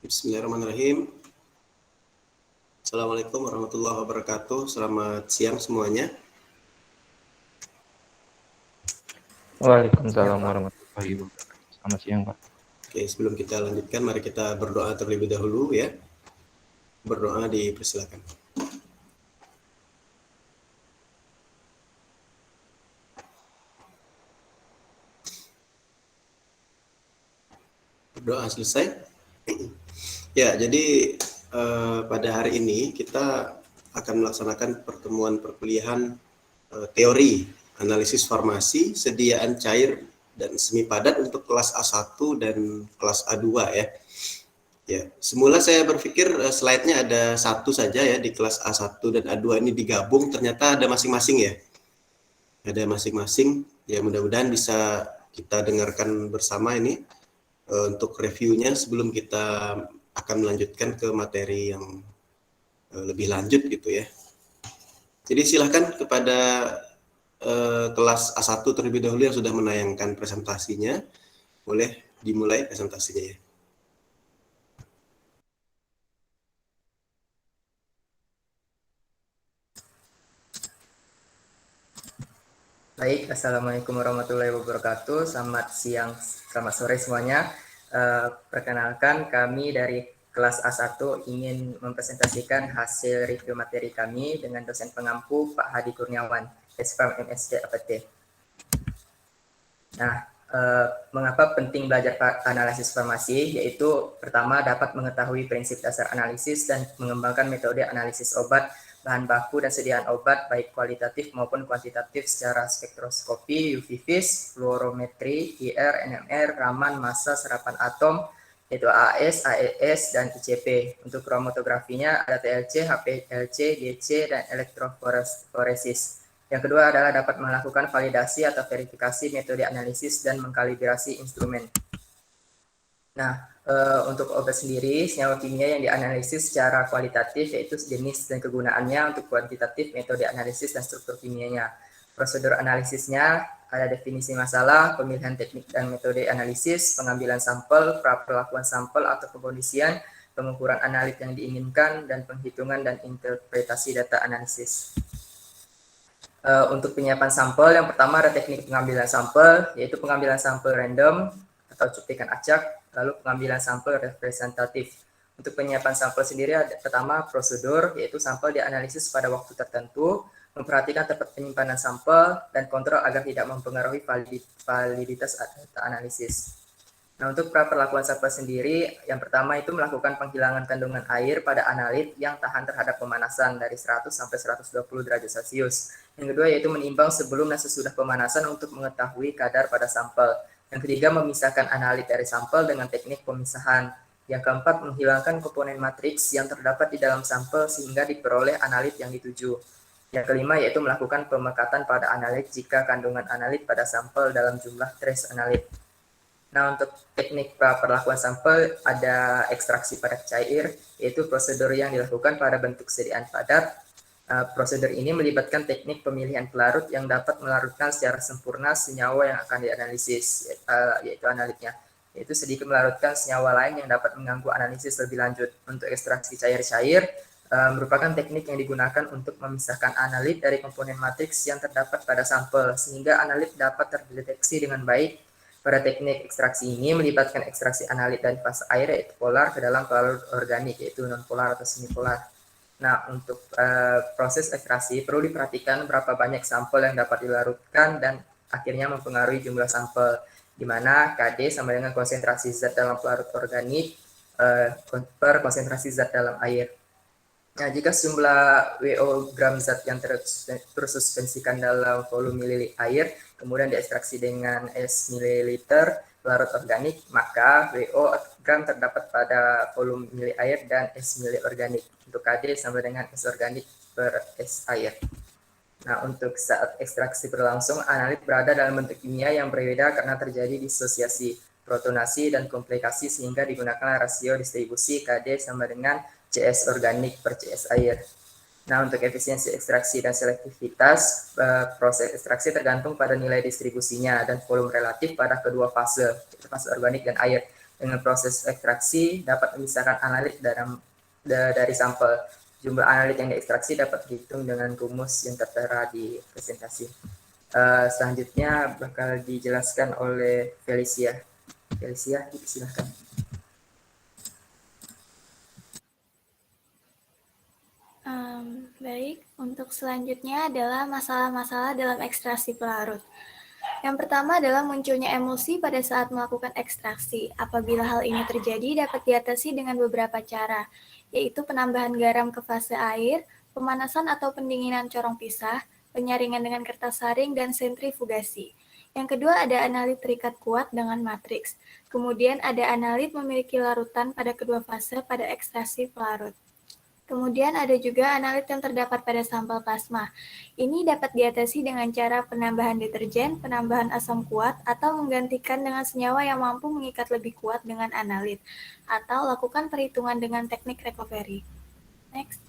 Bismillahirrahmanirrahim. Assalamualaikum warahmatullahi wabarakatuh. Selamat siang semuanya. Waalaikumsalam warahmatullahi wabarakatuh. Selamat siang, Pak. Oke, sebelum kita lanjutkan, mari kita berdoa terlebih dahulu ya. Berdoa dipersilakan. Berdoa selesai. Ya, jadi pada hari ini kita akan melaksanakan pertemuan perkuliahan teori analisis farmasi, sediaan cair dan semi padat untuk kelas A1 dan kelas A2 ya. Ya, semula saya berpikir slide-nya ada satu saja ya di kelas A1 dan A2 ini digabung, ternyata ada masing-masing ya. Ada masing-masing, ya mudah-mudahan bisa kita dengarkan bersama ini untuk reviewnya sebelum kita akan melanjutkan ke materi yang lebih lanjut gitu ya. Jadi silahkan kepada kelas A1 terlebih dahulu yang sudah menayangkan presentasinya, boleh dimulai presentasinya ya. Baik, Assalamualaikum warahmatullahi wabarakatuh. Selamat siang, selamat sore semuanya. Perkenalkan, kami dari kelas A1 ingin mempresentasikan hasil review materi kami dengan dosen pengampu Pak Hadi Kurniawan, SPM MSc APT. Nah, mengapa penting belajar analisis farmasi? Yaitu pertama dapat mengetahui prinsip dasar analisis dan mengembangkan metode analisis obat, bahan baku dan sediaan obat baik kualitatif maupun kuantitatif secara spektroskopi, UV vis, fluorometri, IR, NMR, Raman, massa, serapan atom, yaitu AS, AES, dan ICP. Untuk kromatografinya ada TLC, HPLC, DC, dan elektroforesis. Yang kedua adalah dapat melakukan validasi atau verifikasi metode analisis dan mengkalibrasi instrumen. Nah, untuk obat sendiri, senyawa kimia yang dianalisis secara kualitatif yaitu jenis dan kegunaannya, untuk kuantitatif metode analisis dan struktur kimianya. Prosedur analisisnya ada definisi masalah, pemilihan teknik dan metode analisis, pengambilan sampel, perlakuan sampel atau pengkondisian, pengukuran analit yang diinginkan, dan penghitungan dan interpretasi data analisis. Untuk penyiapan sampel, yang pertama ada teknik pengambilan sampel, yaitu pengambilan sampel random atau cuplikan acak, lalu pengambilan sampel representatif. Untuk penyiapan sampel sendiri ada pertama prosedur, yaitu sampel dianalisis pada waktu tertentu, memperhatikan tempat penyimpanan sampel, dan kontrol agar tidak mempengaruhi validitas data analisis. Nah, untuk perlakuan sampel sendiri, yang pertama itu melakukan penghilangan kandungan air pada analit yang tahan terhadap pemanasan dari 100 sampai 120 derajat Celcius. Yang kedua yaitu menimbang sebelum dan sesudah pemanasan untuk mengetahui kadar pada sampel. Yang ketiga memisahkan analit dari sampel dengan teknik pemisahan. Yang keempat menghilangkan komponen matriks yang terdapat di dalam sampel sehingga diperoleh analit yang dituju. Yang kelima yaitu melakukan pemekatan pada analit jika kandungan analit pada sampel dalam jumlah trace analit. Nah, untuk teknik perlakuan sampel ada ekstraksi padat cair, yaitu prosedur yang dilakukan pada bentuk sediaan padat. Prosedur ini melibatkan teknik pemilihan pelarut yang dapat melarutkan secara sempurna senyawa yang akan dianalisis, yaitu analitnya. Yaitu sedikit melarutkan senyawa lain yang dapat mengganggu analisis lebih lanjut. Untuk ekstraksi cair-cair, merupakan teknik yang digunakan untuk memisahkan analit dari komponen matriks yang terdapat pada sampel, sehingga analit dapat terdeteksi dengan baik. Pada teknik ekstraksi ini melibatkan ekstraksi analit dari fase air yaitu polar ke dalam pelarut organik yaitu non-polar atau semi-polar. Nah, untuk proses ekstraksi perlu diperhatikan berapa banyak sampel yang dapat dilarutkan dan akhirnya mempengaruhi jumlah sampel, di mana KD sama dengan konsentrasi zat dalam pelarut organik per konsentrasi zat dalam air. Nah, jika jumlah WO gram zat yang tersuspensikan dalam volume mililiter air, kemudian diekstraksi dengan S mililiter larut organik, maka WO gram terdapat pada volume mililiter air dan S mililiter organik. Untuk KD sama dengan S organik per S air. Nah, untuk saat ekstraksi berlangsung, analit berada dalam bentuk kimia yang berbeda karena terjadi disosiasi, protonasi, dan komplikasi sehingga digunakan rasio distribusi KD sama dengan CS organik per CS air. Nah, untuk efisiensi ekstraksi dan selektivitas, proses ekstraksi tergantung pada nilai distribusinya dan volume relatif pada kedua fase, fase organik dan air. Dengan proses ekstraksi dapat memisahkan analit dari sampel. Jumlah analit yang diekstraksi dapat dihitung dengan rumus yang tertera di presentasi. Selanjutnya bakal dijelaskan oleh Felicia. Felicia, silakan. Baik, untuk selanjutnya adalah masalah-masalah dalam ekstraksi pelarut. Yang pertama adalah munculnya emulsi pada saat melakukan ekstraksi. Apabila hal ini terjadi, dapat diatasi dengan beberapa cara, yaitu penambahan garam ke fase air, pemanasan atau pendinginan corong pisah, penyaringan dengan kertas saring, dan sentrifugasi. Yang kedua ada analit terikat kuat dengan matriks. Kemudian ada analit memiliki larutan pada kedua fase pada ekstraksi pelarut. Kemudian ada juga analit yang terdapat pada sampel plasma. Ini dapat diatasi dengan cara penambahan deterjen, penambahan asam kuat, atau menggantikan dengan senyawa yang mampu mengikat lebih kuat dengan analit, atau lakukan perhitungan dengan teknik recovery. Next.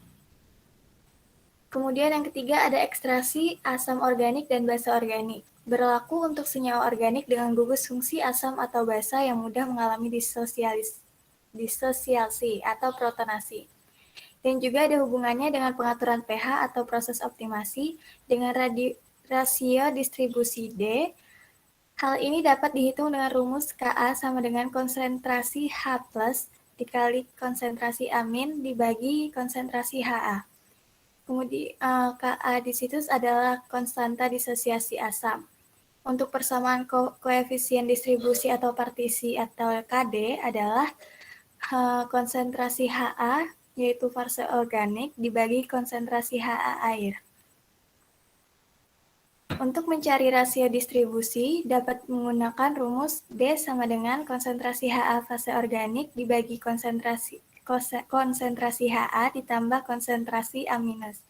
Kemudian yang ketiga ada ekstraksi asam organik dan basa organik. Berlaku untuk senyawa organik dengan gugus fungsi asam atau basa yang mudah mengalami disosiasi atau protonasi. Dan juga ada hubungannya dengan pengaturan pH atau proses optimasi dengan rasio distribusi D. Hal ini dapat dihitung dengan rumus Ka sama dengan konsentrasi H plus dikali konsentrasi amin dibagi konsentrasi Ha. Kemudian Ka di situs adalah konstanta disosiasi asam. Untuk persamaan koefisien distribusi atau partisi atau Kd adalah konsentrasi Ha yaitu fase organik dibagi konsentrasi Ha air. Untuk mencari rasio distribusi dapat menggunakan rumus D sama dengan konsentrasi Ha fase organik dibagi konsentrasi Ha ditambah konsentrasi A minus.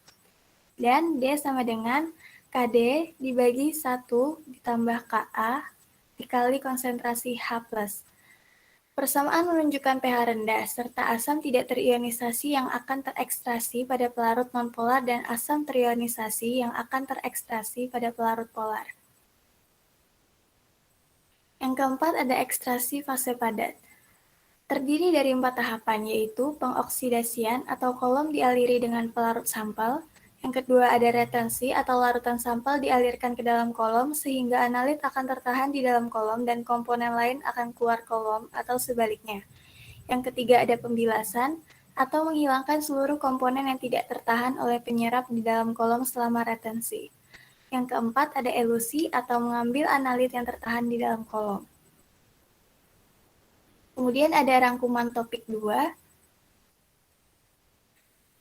Dan D sama dengan Kd dibagi 1 ditambah Ka dikali konsentrasi H plus. Persamaan menunjukkan pH rendah, serta asam tidak terionisasi yang akan terekstrasi pada pelarut nonpolar dan asam terionisasi yang akan terekstrasi pada pelarut polar. Yang keempat ada ekstraksi fase padat. Terdiri dari 4 tahapan, yaitu pengoksidasian atau kolom dialiri dengan pelarut sampel. Yang kedua ada retensi atau larutan sampel dialirkan ke dalam kolom sehingga analit akan tertahan di dalam kolom dan komponen lain akan keluar kolom atau sebaliknya. Yang ketiga ada pembilasan atau menghilangkan seluruh komponen yang tidak tertahan oleh penyerap di dalam kolom selama retensi. Yang keempat ada elusi atau mengambil analit yang tertahan di dalam kolom. Kemudian ada rangkuman topik 2.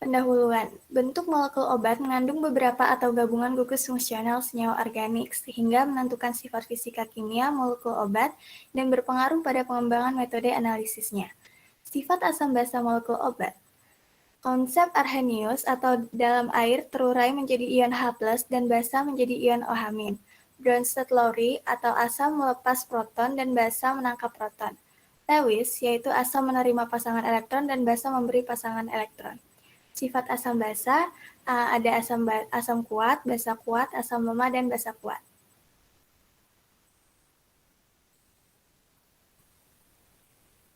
Pendahuluan. Bentuk molekul obat mengandung beberapa atau gabungan gugus fungsional senyawa organik sehingga menentukan sifat fisika kimia molekul obat dan berpengaruh pada pengembangan metode analisisnya. Sifat asam basa molekul obat. Konsep Arrhenius atau dalam air terurai menjadi ion H+ dan basa menjadi ion OH-. Bronsted-Lowry atau asam melepas proton dan basa menangkap proton. Lewis yaitu asam menerima pasangan elektron dan basa memberi pasangan elektron. Sifat asam basa ada asam kuat, basa kuat, asam lemah, dan basa kuat.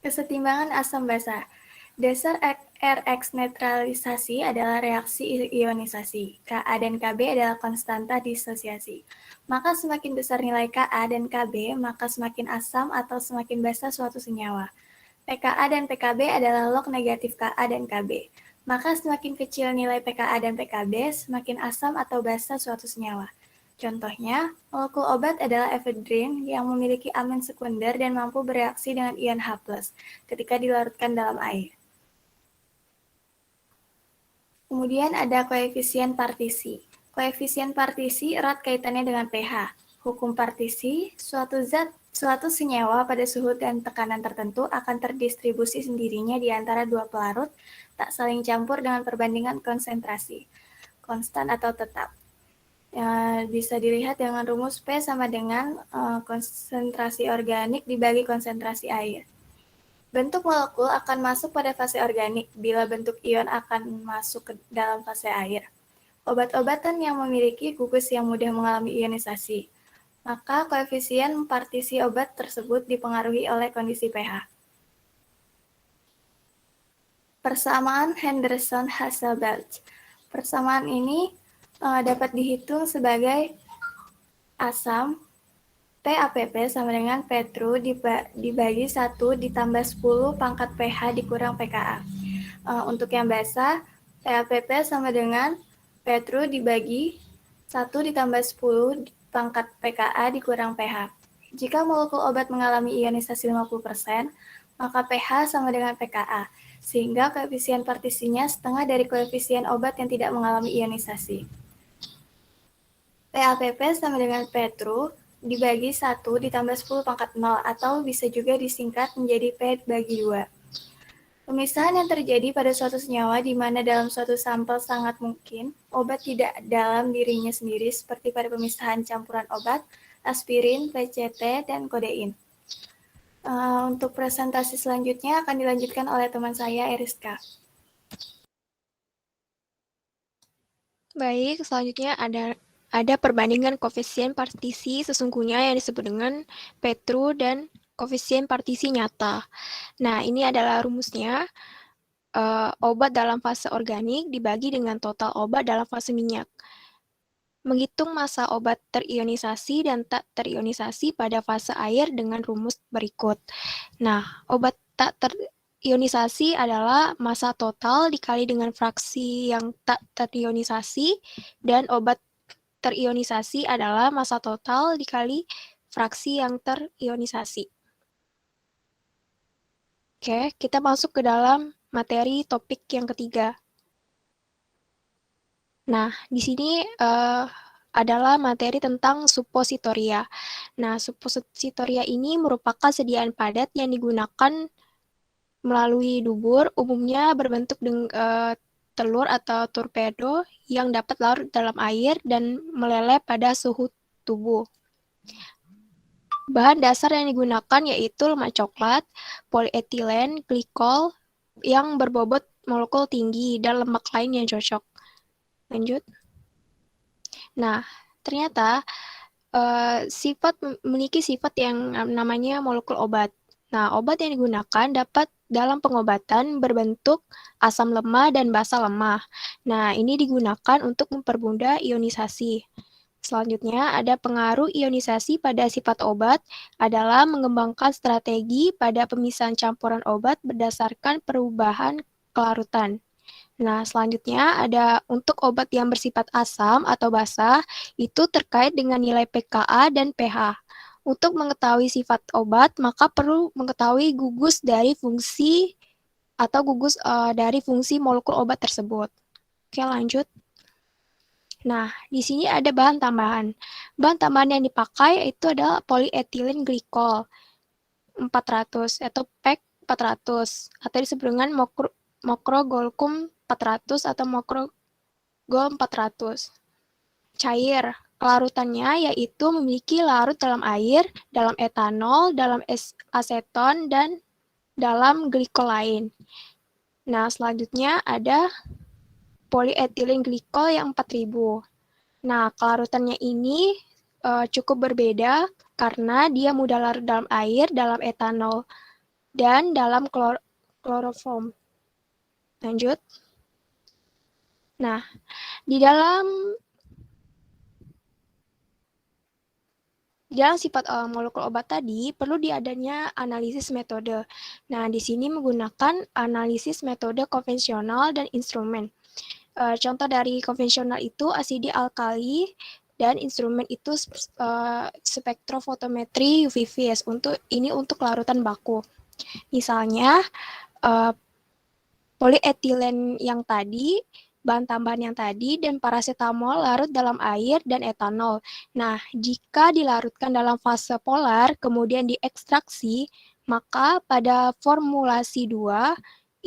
Kesetimbangan asam basa. Dasar Rx netralisasi adalah reaksi ionisasi. Ka dan Kb adalah konstanta disosiasi. Maka semakin besar nilai Ka dan Kb, maka semakin asam atau semakin basa suatu senyawa. pKa dan pKb adalah log negatif Ka dan Kb. Maka semakin kecil nilai pKa dan pKb, semakin asam atau basa suatu senyawa. Contohnya, molekul obat adalah efedrin yang memiliki amin sekunder dan mampu bereaksi dengan ion H+ ketika dilarutkan dalam air. Kemudian ada koefisien partisi. Koefisien partisi erat kaitannya dengan pH. Hukum partisi, suatu senyawa pada suhu dan tekanan tertentu akan terdistribusi sendirinya di antara dua pelarut, tak saling campur dengan perbandingan konsentrasi, konstan atau tetap. Bisa dilihat dengan rumus P sama dengan konsentrasi organik dibagi konsentrasi air. Bentuk molekul akan masuk pada fase organik bila bentuk ion akan masuk ke dalam fase air. Obat-obatan yang memiliki gugus yang mudah mengalami ionisasi, maka koefisien partisi obat tersebut dipengaruhi oleh kondisi pH. Persamaan Henderson-Hasselbalch. Persamaan ini dapat dihitung sebagai asam PAPP sama dengan Petru dibagi 1 ditambah 10 pangkat pH dikurang pKa. Untuk yang basah, PAPP sama dengan Petru dibagi 1 ditambah 10 pangkat pKa dikurang pH. Jika molekul obat mengalami ionisasi 50%, maka pH sama dengan pKa, sehingga koefisien partisinya setengah dari koefisien obat yang tidak mengalami ionisasi. PAPP sama dengan Petru dibagi 1 ditambah 10 pangkat 0, atau bisa juga disingkat menjadi P bagi 2. Pemisahan yang terjadi pada suatu senyawa di mana dalam suatu sampel sangat mungkin obat tidak dalam dirinya sendiri, seperti pada pemisahan campuran obat, aspirin, PCT, dan kodein. Untuk presentasi selanjutnya akan dilanjutkan oleh teman saya, Eriska. Baik, selanjutnya ada perbandingan koefisien partisi sesungguhnya yang disebut dengan Petru dan koefisien partisi nyata. Nah, ini adalah rumusnya. Obat dalam fase organik dibagi dengan total obat dalam fase minyak. Menghitung massa obat terionisasi dan tak terionisasi pada fase air dengan rumus berikut. Nah, obat tak terionisasi adalah massa total dikali dengan fraksi yang tak terionisasi, dan obat terionisasi adalah massa total dikali fraksi yang terionisasi. Oke, kita masuk ke dalam materi topik yang ketiga. Nah, di sini adalah materi tentang suppositoria. Nah, suppositoria ini merupakan sediaan padat yang digunakan melalui dubur, umumnya berbentuk telur atau torpedo yang dapat larut dalam air dan meleleh pada suhu tubuh. Bahan dasar yang digunakan yaitu lemak coklat, polietilen, glikol yang berbobot molekul tinggi, dan lemak lain yang cocok. Lanjut. Nah, ternyata memiliki sifat yang namanya molekul obat. Nah, obat yang digunakan dapat dalam pengobatan berbentuk asam lemah dan basa lemah. Nah, ini digunakan untuk mempermudah ionisasi. Selanjutnya, ada pengaruh ionisasi pada sifat obat adalah mengembangkan strategi pada pemisahan campuran obat berdasarkan perubahan kelarutan. Nah, selanjutnya ada untuk obat yang bersifat asam atau basa, itu terkait dengan nilai pKa dan pH. Untuk mengetahui sifat obat, maka perlu mengetahui gugus dari fungsi atau gugus dari fungsi molekul obat tersebut. Oke, lanjut. Nah, di sini ada bahan tambahan. Bahan tambahan yang dipakai itu adalah polietilen glikol 400 atau PEG 400 atau disebut dengan mokrogolkum 400 atau mokrogol 400. Cair, kelarutannya yaitu memiliki larut dalam air, dalam etanol, dalam aseton, dan dalam glikol lain. Nah, selanjutnya ada polietilen glikol yang 4000. Nah, kelarutannya ini cukup berbeda karena dia mudah larut dalam air, dalam etanol, dan dalam kloroform. Lanjut. Nah, di dalam sifat molekul obat tadi perlu diadanya analisis metode. Nah, di sini menggunakan analisis metode konvensional dan instrumen. Contoh dari konvensional itu asidi alkali, dan instrumen itu spektrofotometri UV-Vis. Untuk larutan baku. Misalnya polietilen yang tadi, bahan tambahan yang tadi, dan paracetamol larut dalam air dan etanol. Nah, jika dilarutkan dalam fase polar, kemudian diekstraksi, maka pada formulasi 2,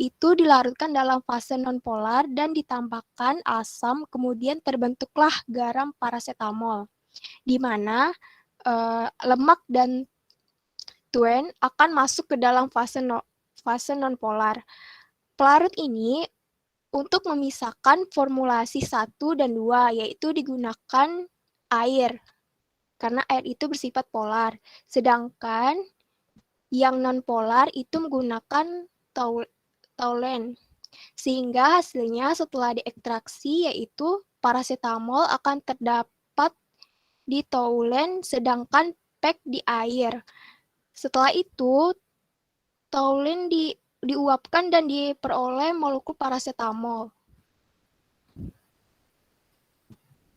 itu dilarutkan dalam fase nonpolar dan ditambahkan asam, kemudian terbentuklah garam paracetamol, di mana lemak dan tuen akan masuk ke dalam fase nonpolar. Pelarut ini untuk memisahkan formulasi 1 dan 2, yaitu digunakan air, karena air itu bersifat polar. Sedangkan yang non-polar itu menggunakan taulen. Sehingga hasilnya setelah diekstraksi yaitu paracetamol akan terdapat di taulen sedangkan PEG di air. Setelah itu, taulen diuapkan dan diperoleh molekul paracetamol.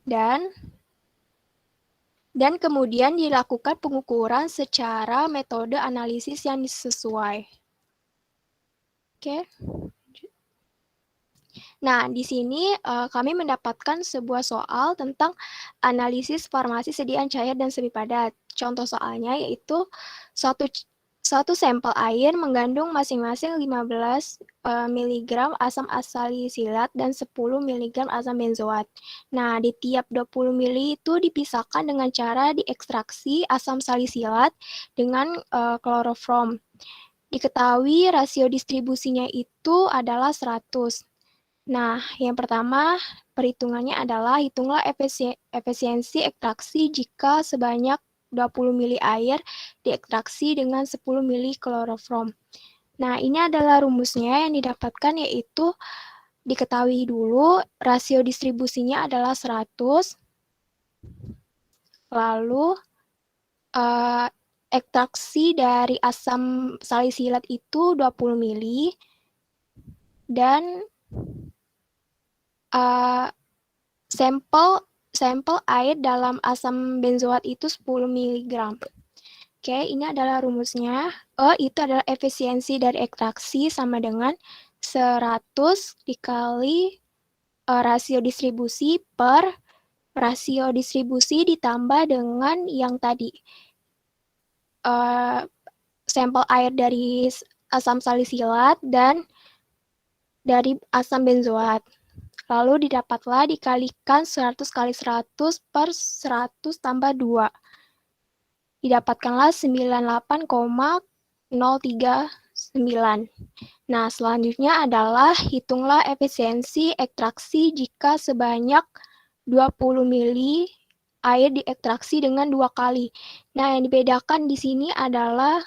Dan kemudian dilakukan pengukuran secara metode analisis yang sesuai. Oke. Nah, di sini kami mendapatkan sebuah soal tentang analisis farmasi sediaan cair dan semi padat. Contoh soalnya yaitu suatu sampel air mengandung masing-masing 15 mg asam salisilat dan 10 mg asam benzoat. Nah, di tiap 20 ml itu dipisahkan dengan cara diekstraksi asam salisilat dengan klorofrom. Diketahui rasio distribusinya itu adalah 100. Nah, yang pertama perhitungannya adalah hitunglah efisiensi ekstraksi jika sebanyak 20 ml air diekstraksi dengan 10 ml klorofrom. Nah, ini adalah rumusnya yang didapatkan yaitu diketahui dulu rasio distribusinya adalah 100. Lalu ekstraksi dari asam salisilat itu 20 ml dan sampel air dalam asam benzoat itu 10 mg. Oke, ini adalah rumusnya. Itu adalah efisiensi dari ekstraksi sama dengan 100 dikali rasio distribusi per rasio distribusi ditambah dengan yang tadi. Sampel air dari asam salisilat dan dari asam benzoat. Lalu didapatlah dikalikan 100 kali 100 per 100 tambah 2. Didapatkanlah 98,039. Nah, selanjutnya adalah hitunglah efisiensi ekstraksi jika sebanyak 20 ml air diekstraksi dengan 2 kali. Nah, yang dibedakan di sini adalah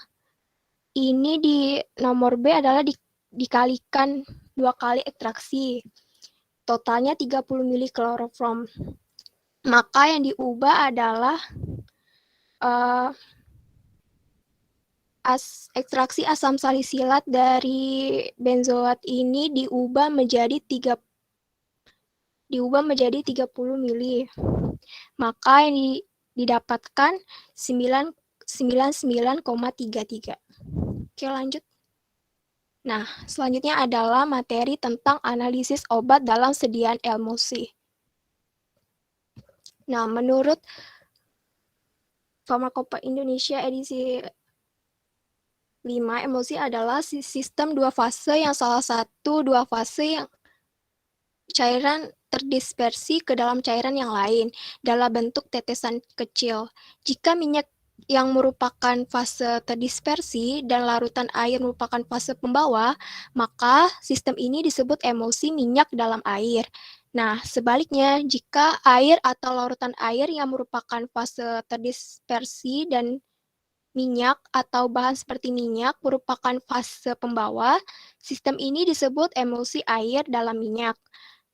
ini di nomor B adalah dikalikan 2 kali ekstraksi. Totalnya 30 ml klorofrom. Maka yang diubah adalah ekstraksi asam salisilat dari benzoat ini diubah menjadi 30 ml. Maka yang didapatkan 99,33. Oke, lanjut. Nah, selanjutnya adalah materi tentang analisis obat dalam sediaan emulsi. Nah, menurut Farmakopeia Indonesia edisi 5, emulsi adalah sistem dua fase yang salah satu dua fase yang cairan terdispersi ke dalam cairan yang lain dalam bentuk tetesan kecil. Jika minyak yang merupakan fase terdispersi dan larutan air merupakan fase pembawa, maka sistem ini disebut emulsi minyak dalam air. Nah, sebaliknya, jika air atau larutan air yang merupakan fase terdispersi dan minyak atau bahan seperti minyak merupakan fase pembawa, sistem ini disebut emulsi air dalam minyak.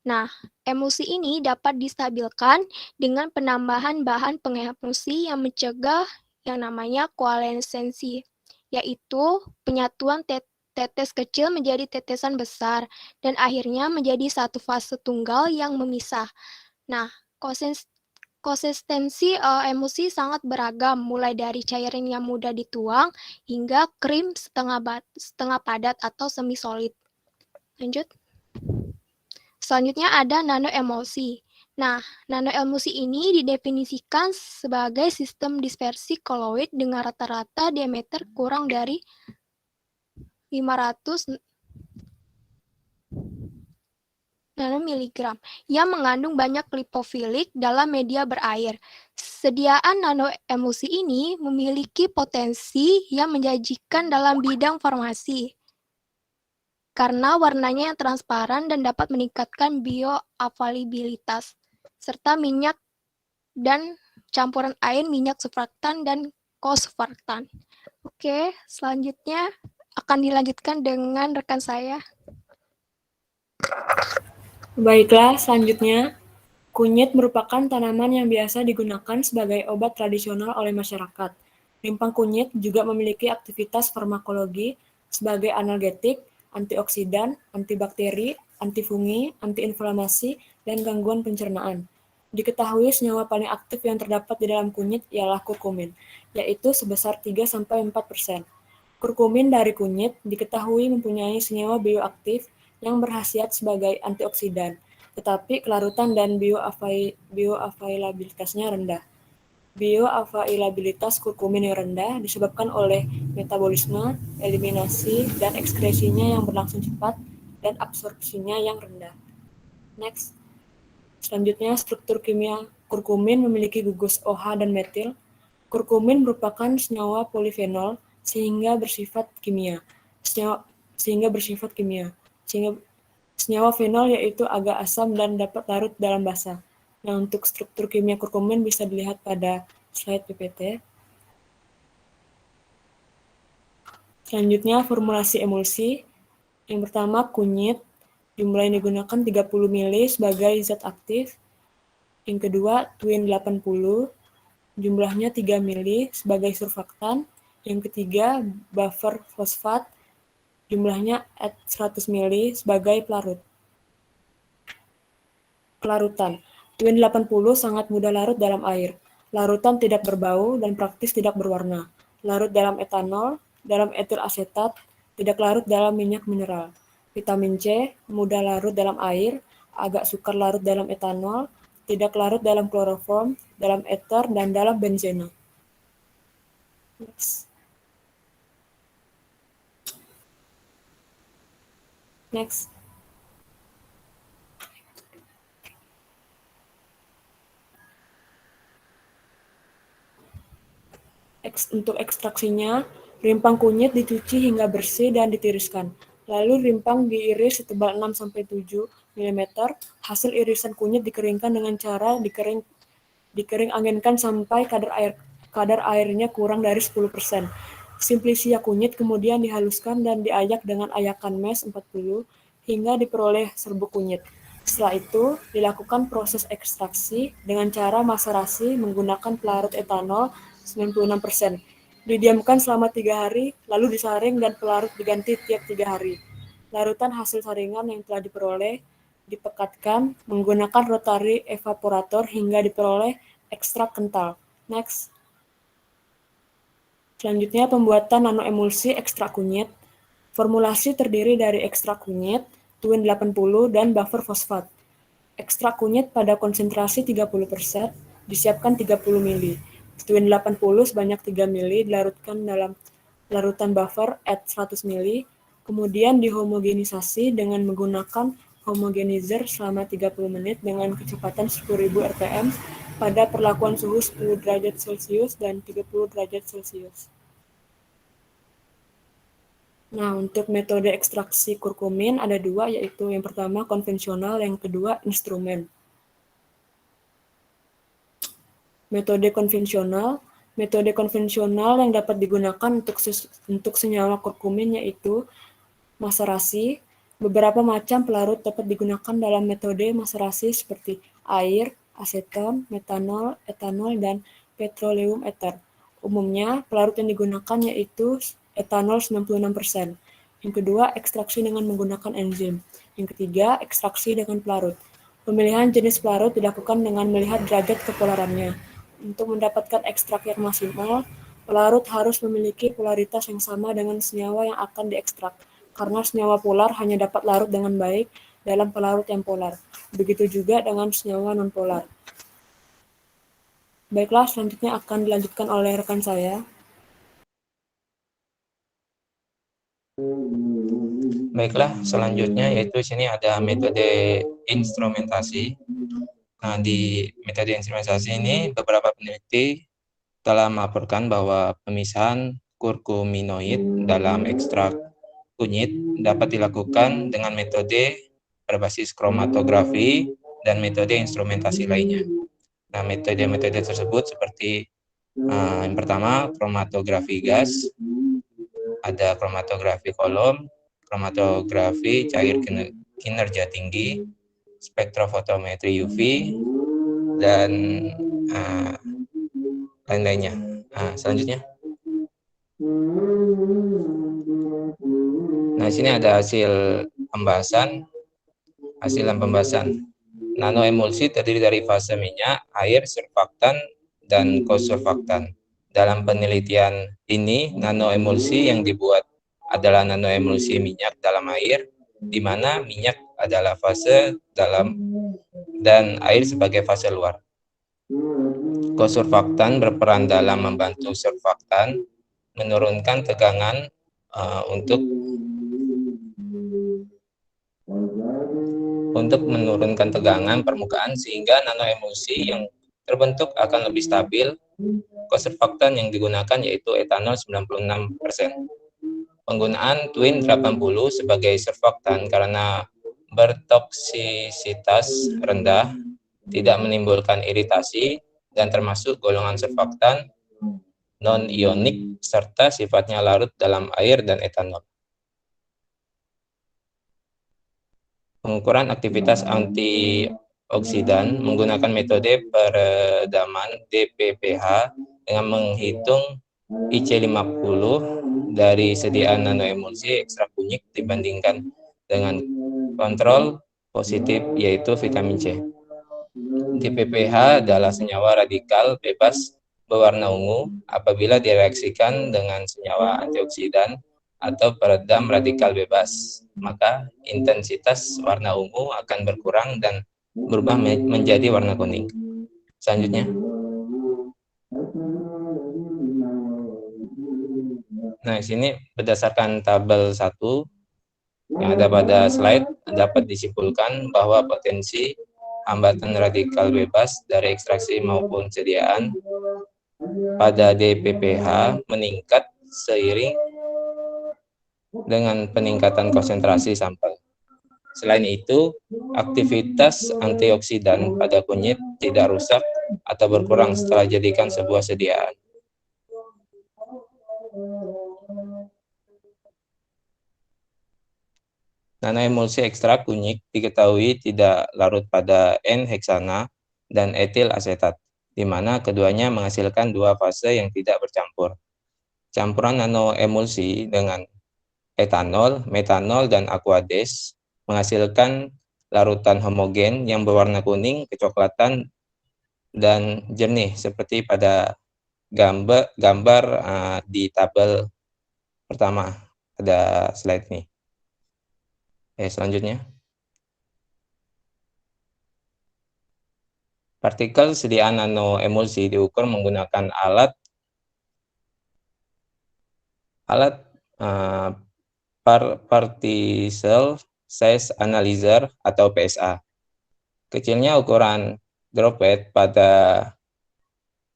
Nah, emulsi ini dapat distabilkan dengan penambahan bahan pengemulsi yang mencegah yang namanya koalensensi, yaitu penyatuan tetes kecil menjadi tetesan besar, dan akhirnya menjadi satu fase tunggal yang memisah. Nah, konsistensi emulsi sangat beragam, mulai dari cairan yang mudah dituang hingga krim setengah padat atau semi solid. Lanjut. Selanjutnya ada nanoemulsi. Nah, nanoemulsi ini didefinisikan sebagai sistem dispersi koloid dengan rata-rata diameter kurang dari 500 nanomiligram yang mengandung banyak lipofilik dalam media berair. Sediaan nanoemulsi ini memiliki potensi yang menjanjikan dalam bidang farmasi karena warnanya yang transparan dan dapat meningkatkan bioavailabilitas, serta minyak dan campuran air minyak surfaktan dan kosurfaktan. Oke, selanjutnya akan dilanjutkan dengan rekan saya. Baiklah, selanjutnya, kunyit merupakan tanaman yang biasa digunakan sebagai obat tradisional oleh masyarakat. Rimpang kunyit juga memiliki aktivitas farmakologi sebagai analgetik, antioksidan, antibakteri, antifungi, antiinflamasi, dan gangguan pencernaan. Diketahui senyawa paling aktif yang terdapat di dalam kunyit ialah kurkumin, yaitu sebesar 3-4%. Kurkumin dari kunyit diketahui mempunyai senyawa bioaktif yang berkhasiat sebagai antioksidan, tetapi kelarutan dan bioavailabilitasnya rendah. Bioavailabilitas kurkumin yang rendah disebabkan oleh metabolisme, eliminasi, dan ekskresinya yang berlangsung cepat dan absorpsinya yang rendah. Next. Selanjutnya, struktur kimia kurkumin memiliki gugus OH dan metil. Kurkumin merupakan senyawa polifenol sehingga bersifat kimia. Senyawa fenol yaitu agak asam dan dapat larut dalam basa. Nah, untuk struktur kimia kurkumin bisa dilihat pada slide PPT. Selanjutnya, formulasi emulsi. Yang pertama, kunyit. Jumlah yang digunakan 30 ml sebagai zat aktif. Yang kedua, twin 80. Jumlahnya 3 ml sebagai surfaktan. Yang ketiga, buffer fosfat. Jumlahnya 100 ml sebagai pelarut. Kelarutan. Twin 80 sangat mudah larut dalam air. Larutan tidak berbau dan praktis tidak berwarna. Larut dalam etanol, dalam etil asetat, tidak larut dalam minyak mineral. Vitamin C, mudah larut dalam air, agak sukar larut dalam etanol, tidak larut dalam kloroform, dalam ether, dan dalam benzena. Next. Untuk ekstraksinya, rimpang kunyit dicuci hingga bersih dan ditiriskan. Lalu rimpang diiris setebal 6-7 mm. Hasil irisan kunyit dikeringkan dengan cara dikering anginkan sampai kadar airnya kurang dari 10%. Simplisia kunyit kemudian dihaluskan dan diayak dengan ayakan mes 40 hingga diperoleh serbuk kunyit. Setelah itu, dilakukan proses ekstraksi dengan cara maserasi menggunakan pelarut etanol 96%. Didiamkan selama 3 hari, lalu disaring dan pelarut diganti tiap 3 hari. Larutan hasil saringan yang telah diperoleh dipekatkan menggunakan rotary evaporator hingga diperoleh ekstrak kental. Next. Selanjutnya, pembuatan nanoemulsi ekstrak kunyit. Formulasi terdiri dari ekstrak kunyit, twin 80, dan buffer fosfat. Ekstrak kunyit pada konsentrasi 30%, disiapkan 30 ml. Twin 80 sebanyak 3 ml dilarutkan dalam larutan buffer at 100 ml, kemudian dihomogenisasi dengan menggunakan homogenizer selama 30 menit dengan kecepatan 10.000 rpm pada perlakuan suhu 10 derajat Celcius dan 30 derajat Celcius. Nah, untuk metode ekstraksi kurkumin ada 2, yaitu yang pertama konvensional, yang kedua instrumen. Metode konvensional yang dapat digunakan untuk senyawa kurkumin yaitu maserasi. Beberapa macam pelarut dapat digunakan dalam metode maserasi seperti air, aseton, metanol, etanol, dan petroleum ether. Umumnya, pelarut yang digunakan yaitu etanol 96%. Yang kedua, ekstraksi dengan menggunakan enzim. Yang ketiga, ekstraksi dengan pelarut. Pemilihan jenis pelarut dilakukan dengan melihat derajat kepolarannya. Untuk mendapatkan ekstrak yang maksimal, pelarut harus memiliki polaritas yang sama dengan senyawa yang akan diekstrak, karena senyawa polar hanya dapat larut dengan baik dalam pelarut yang polar. Begitu juga dengan senyawa non-polar. Baiklah, selanjutnya akan dilanjutkan oleh rekan saya. Baiklah, selanjutnya yaitu sini ada metode instrumentasi. Nah, di metode instrumentasi ini beberapa peneliti telah melaporkan bahwa pemisahan kurkuminoid dalam ekstrak kunyit dapat dilakukan dengan metode berbasis kromatografi dan metode instrumentasi lainnya. Nah, metode-metode tersebut seperti yang pertama kromatografi gas, ada kromatografi kolom, kromatografi cair kinerja tinggi, spektrofotometri UV, dan lain-lainnya. Selanjutnya. Nah, sini ada hasil pembahasan. Nanoemulsi terdiri dari fase minyak, air, surfaktan, dan kosurfaktan. Dalam penelitian ini, nanoemulsi yang dibuat adalah nanoemulsi minyak dalam air, di mana minyak adalah fase dalam dan air sebagai fase luar. Kosurfaktan berperan dalam membantu surfaktan menurunkan tegangan untuk menurunkan tegangan permukaan sehingga nanoemulsi yang terbentuk akan lebih stabil. Kosurfaktan yang digunakan yaitu etanol 96%. Penggunaan Twin 80 sebagai surfaktan karena bertoksisitas rendah, tidak menimbulkan iritasi, dan termasuk golongan surfaktan non-ionik serta sifatnya larut dalam air dan etanol. Pengukuran aktivitas antioksidan menggunakan metode peredaman DPPH dengan menghitung IC50 dari sediaan nanoemulsi ekstrak kunyit dibandingkan dengan kontrol positif yaitu vitamin C. DPPH adalah senyawa radikal bebas berwarna ungu apabila direaksikan dengan senyawa antioksidan atau peredam radikal bebas, maka intensitas warna ungu akan berkurang dan berubah menjadi warna kuning. Selanjutnya. Nah, sini berdasarkan tabel 1 yang ada pada slide dapat disimpulkan bahwa potensi hambatan radikal bebas dari ekstraksi maupun sediaan pada DPPH meningkat seiring dengan peningkatan konsentrasi sampel. Selain itu, aktivitas antioksidan pada kunyit tidak rusak atau berkurang setelah dijadikan sebuah sediaan. Nanoemulsi ekstrak kunyit diketahui tidak larut pada N-heksana dan etil asetat, di mana keduanya menghasilkan dua fase yang tidak bercampur. Campuran nanoemulsi dengan etanol, metanol, dan aqueous menghasilkan larutan homogen yang berwarna kuning, kecoklatan, dan jernih seperti pada gambar di tabel pertama pada slide ini. Selanjutnya. Partikel sediaan nanoemulsi diukur menggunakan alat particle size analyzer atau PSA. Kecilnya ukuran droplet pada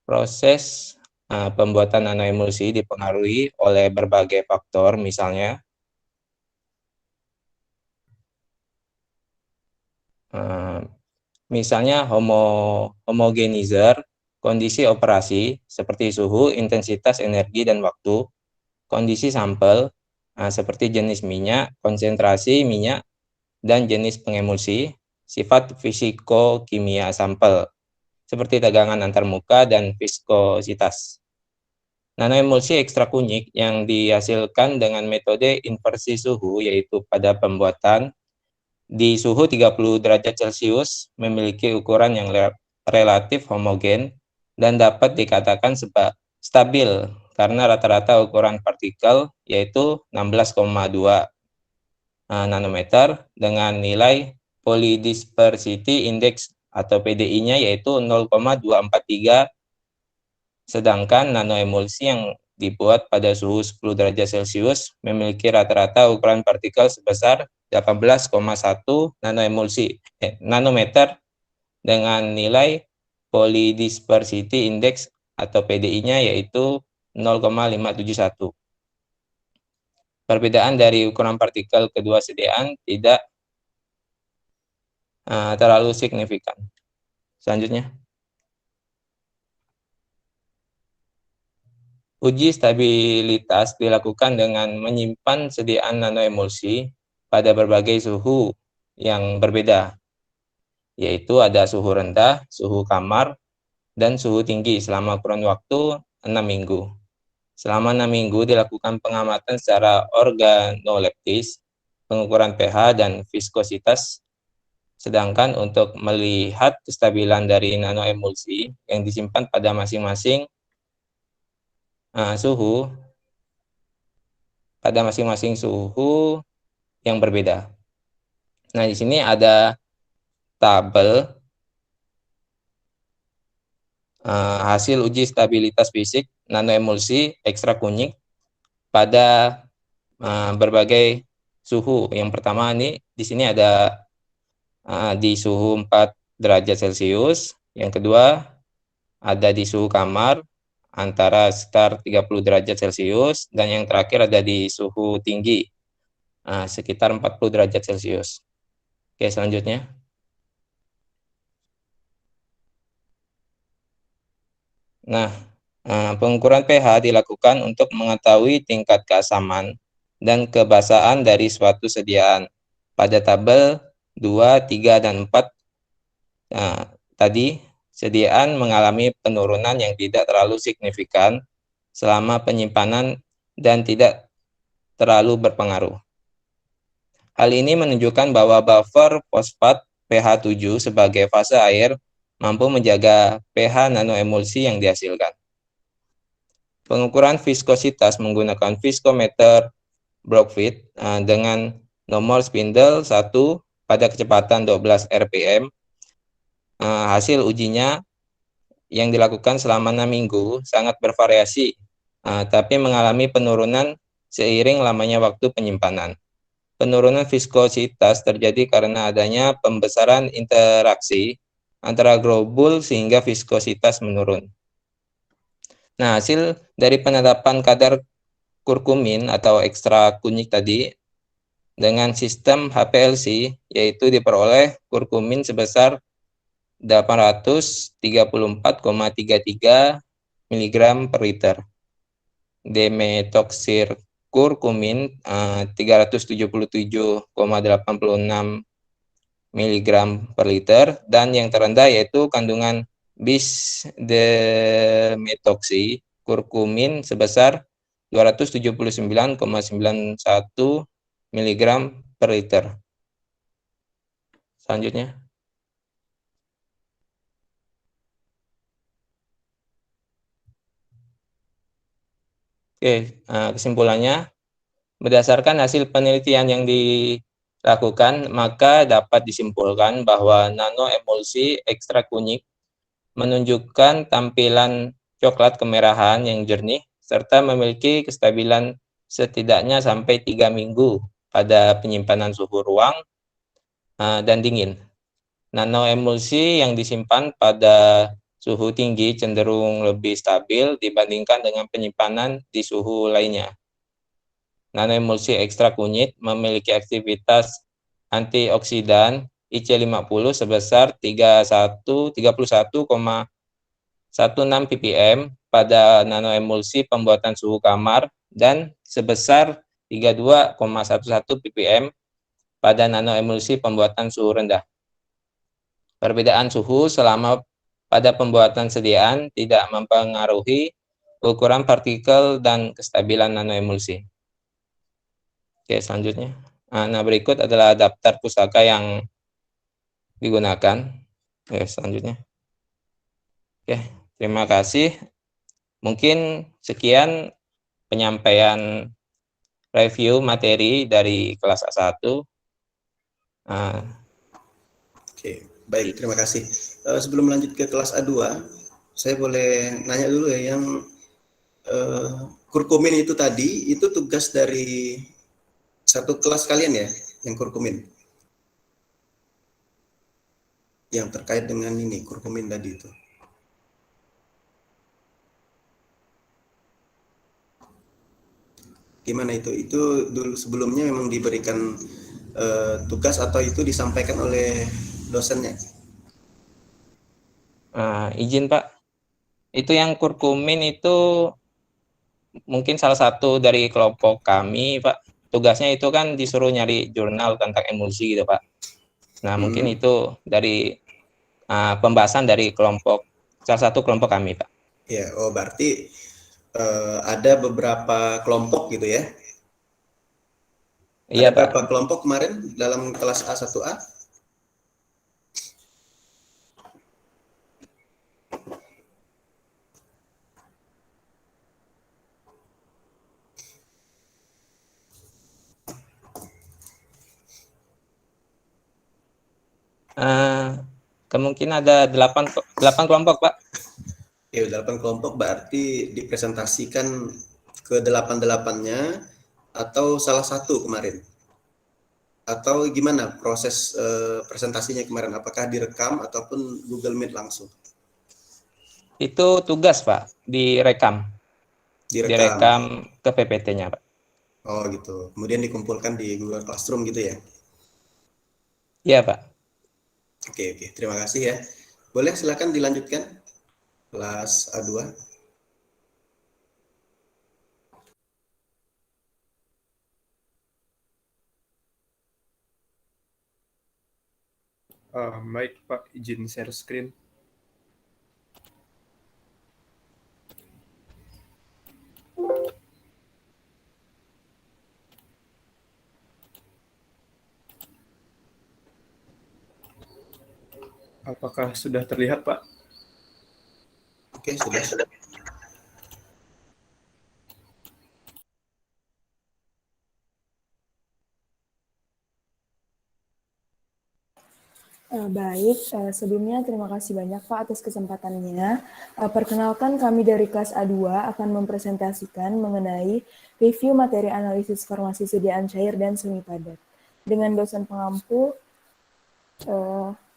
proses pembuatan nanoemulsi dipengaruhi oleh berbagai faktor, misalnya homogenizer, kondisi operasi seperti suhu, intensitas energi, dan waktu, kondisi sampel seperti jenis minyak, konsentrasi minyak, dan jenis pengemulsi, sifat fisikokimia sampel seperti tegangan antarmuka dan viskositas. Nanoemulsi ekstrak kunyit yang dihasilkan dengan metode inversi suhu yaitu pada pembuatan di suhu 30 derajat Celcius memiliki ukuran yang relatif homogen dan dapat dikatakan stabil karena rata-rata ukuran partikel yaitu 16,2 nanometer dengan nilai polydispersity index atau PDI-nya yaitu 0,243, sedangkan nanoemulsi yang dibuat pada suhu 10 derajat Celcius memiliki rata-rata ukuran partikel sebesar 18,1 nanometer dengan nilai polydispersity index atau PDI-nya yaitu 0,571. Perbedaan dari ukuran partikel kedua sediaan tidak terlalu signifikan. Selanjutnya. Uji stabilitas dilakukan dengan menyimpan sediaan nanoemulsi pada berbagai suhu yang berbeda. yaitu ada suhu rendah, suhu kamar, dan suhu tinggi selama kurun waktu 6 minggu. Selama 6 minggu dilakukan pengamatan secara organoleptis, pengukuran pH dan viskositas, sedangkan untuk melihat kestabilan dari nanoemulsi yang disimpan pada masing-masing suhu yang berbeda. Nah, di sini ada tabel hasil uji stabilitas fisik nanoemulsi ekstra kunyit pada berbagai suhu. Yang pertama ini di sini ada di suhu 4 derajat Celcius, yang kedua ada di suhu kamar antara sekitar 30 derajat Celcius, dan yang terakhir ada di suhu tinggi sekitar 40 derajat Celcius. Oke, selanjutnya. Nah, pengukuran pH dilakukan untuk mengetahui tingkat keasaman dan kebasahan dari suatu sediaan. Pada tabel 2, 3, dan 4 tadi, sediaan mengalami penurunan yang tidak terlalu signifikan selama penyimpanan dan tidak terlalu berpengaruh. Hal ini menunjukkan bahwa buffer fosfat pH 7 sebagai fase air mampu menjaga pH nanoemulsi yang dihasilkan. Pengukuran viskositas menggunakan viskometer Brockfit dengan nomor spindle 1 pada kecepatan 12 rpm. Hasil ujinya yang dilakukan selama 6 minggu sangat bervariasi, tapi mengalami penurunan seiring lamanya waktu penyimpanan. Penurunan viskositas terjadi karena adanya pembesaran interaksi antara globul sehingga viskositas menurun. Nah, hasil dari penetapan kadar kurkumin atau ekstra kunyit tadi dengan sistem HPLC, yaitu diperoleh kurkumin sebesar 834,33 mg per liter. Demetoksir kurkumin 377,86 mg per liter, dan yang terendah yaitu kandungan bis-demetoksi kurkumin sebesar 279,91 mg per liter. Selanjutnya. Oke, kesimpulannya, berdasarkan hasil penelitian yang dilakukan, maka dapat disimpulkan bahwa nanoemulsi ekstra kunyit menunjukkan tampilan coklat kemerahan yang jernih, serta memiliki kestabilan setidaknya sampai 3 minggu pada penyimpanan suhu ruang dan dingin. Nanoemulsi yang disimpan pada suhu tinggi cenderung lebih stabil dibandingkan dengan penyimpanan di suhu lainnya. Nanoemulsi ekstra kunyit memiliki aktivitas antioksidan IC50 sebesar 31,16 ppm pada nanoemulsi pembuatan suhu kamar dan sebesar 32,11 ppm pada nanoemulsi pembuatan suhu rendah. Perbedaan suhu selama pada pembuatan sediaan tidak mempengaruhi ukuran partikel dan kestabilan nanoemulsi. Oke, selanjutnya. Nah, berikut adalah daftar pustaka yang digunakan. Oke, selanjutnya. Oke, terima kasih. Mungkin sekian penyampaian review materi dari kelas A1. Oke, baik, terima kasih. Sebelum lanjut ke kelas A2, saya boleh nanya dulu ya, yang kurkumin itu tadi, itu tugas dari satu kelas kalian ya, yang kurkumin? Yang terkait dengan ini, kurkumin tadi itu. Gimana itu? Itu dulu sebelumnya memang diberikan tugas atau itu disampaikan oleh dosennya? Izin Pak, itu yang kurkumin itu mungkin salah satu dari kelompok kami Pak. Tugasnya itu kan disuruh nyari jurnal tentang emulsi gitu Pak. Nah mungkin itu dari pembahasan dari salah satu kelompok kami, Pak. Ya, oh berarti ada beberapa kelompok gitu ya? Iya, Ada Pak. berapa kelompok kemarin dalam kelas A1A? Kemungkinan ada 8 kelompok, Pak. Ya, 8 kelompok berarti dipresentasikan ke 8-8-nya atau salah satu kemarin? Atau gimana proses presentasinya kemarin? Apakah direkam ataupun Google Meet langsung? Itu tugas, Pak, direkam Direkam. ke PPT-nya, Pak. Oh gitu. Kemudian dikumpulkan di Google Classroom gitu ya? Iya, Pak. Oke, terima kasih ya. Boleh silakan dilanjutkan kelas A2. Baik Pak, izin share screen. Apakah sudah terlihat, Pak? Oke, sudah. Baik, sebelumnya terima kasih banyak Pak atas kesempatannya. Perkenalkan kami dari kelas A2 akan mempresentasikan mengenai review materi analisis farmasi sediaan cair dan semi padat. Dengan dosen pengampu,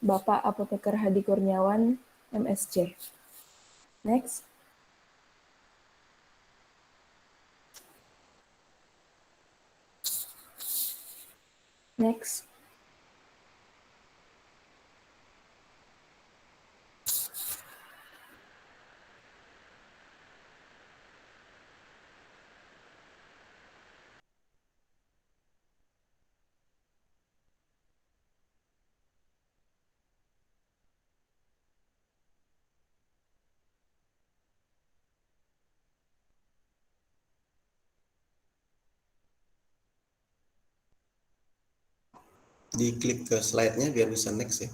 Bapak Apoteker Hadi Kurniawan, MSc. Next. Next. Diklik ke slide-nya biar bisa next ya.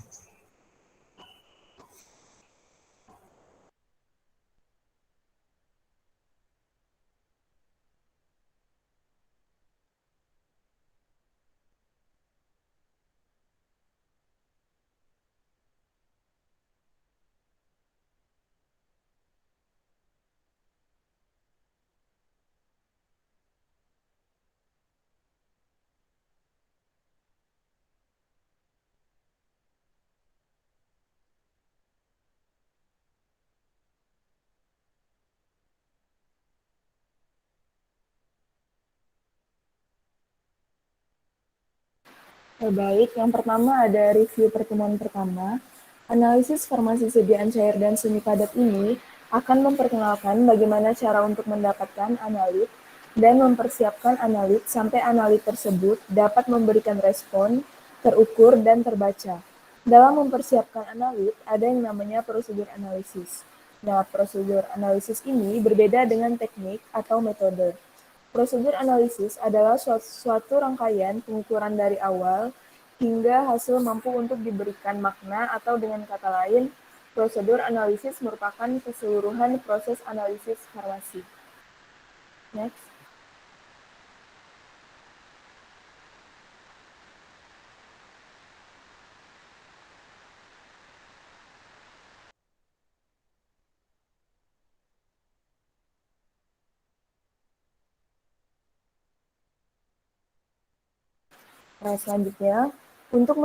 Baik, yang pertama ada review pertemuan pertama. Analisis farmasi sediaan cair dan semi padat ini akan memperkenalkan bagaimana cara untuk mendapatkan analit dan mempersiapkan analit sampai analit tersebut dapat memberikan respon, terukur, dan terbaca. Dalam mempersiapkan analit, ada yang namanya prosedur analisis. Nah, prosedur analisis ini berbeda dengan teknik atau metode. Prosedur analisis adalah suatu rangkaian pengukuran dari awal hingga hasil mampu untuk diberikan makna, atau dengan kata lain, prosedur analisis merupakan keseluruhan proses analisis farmasi. Next. Selanjutnya, untuk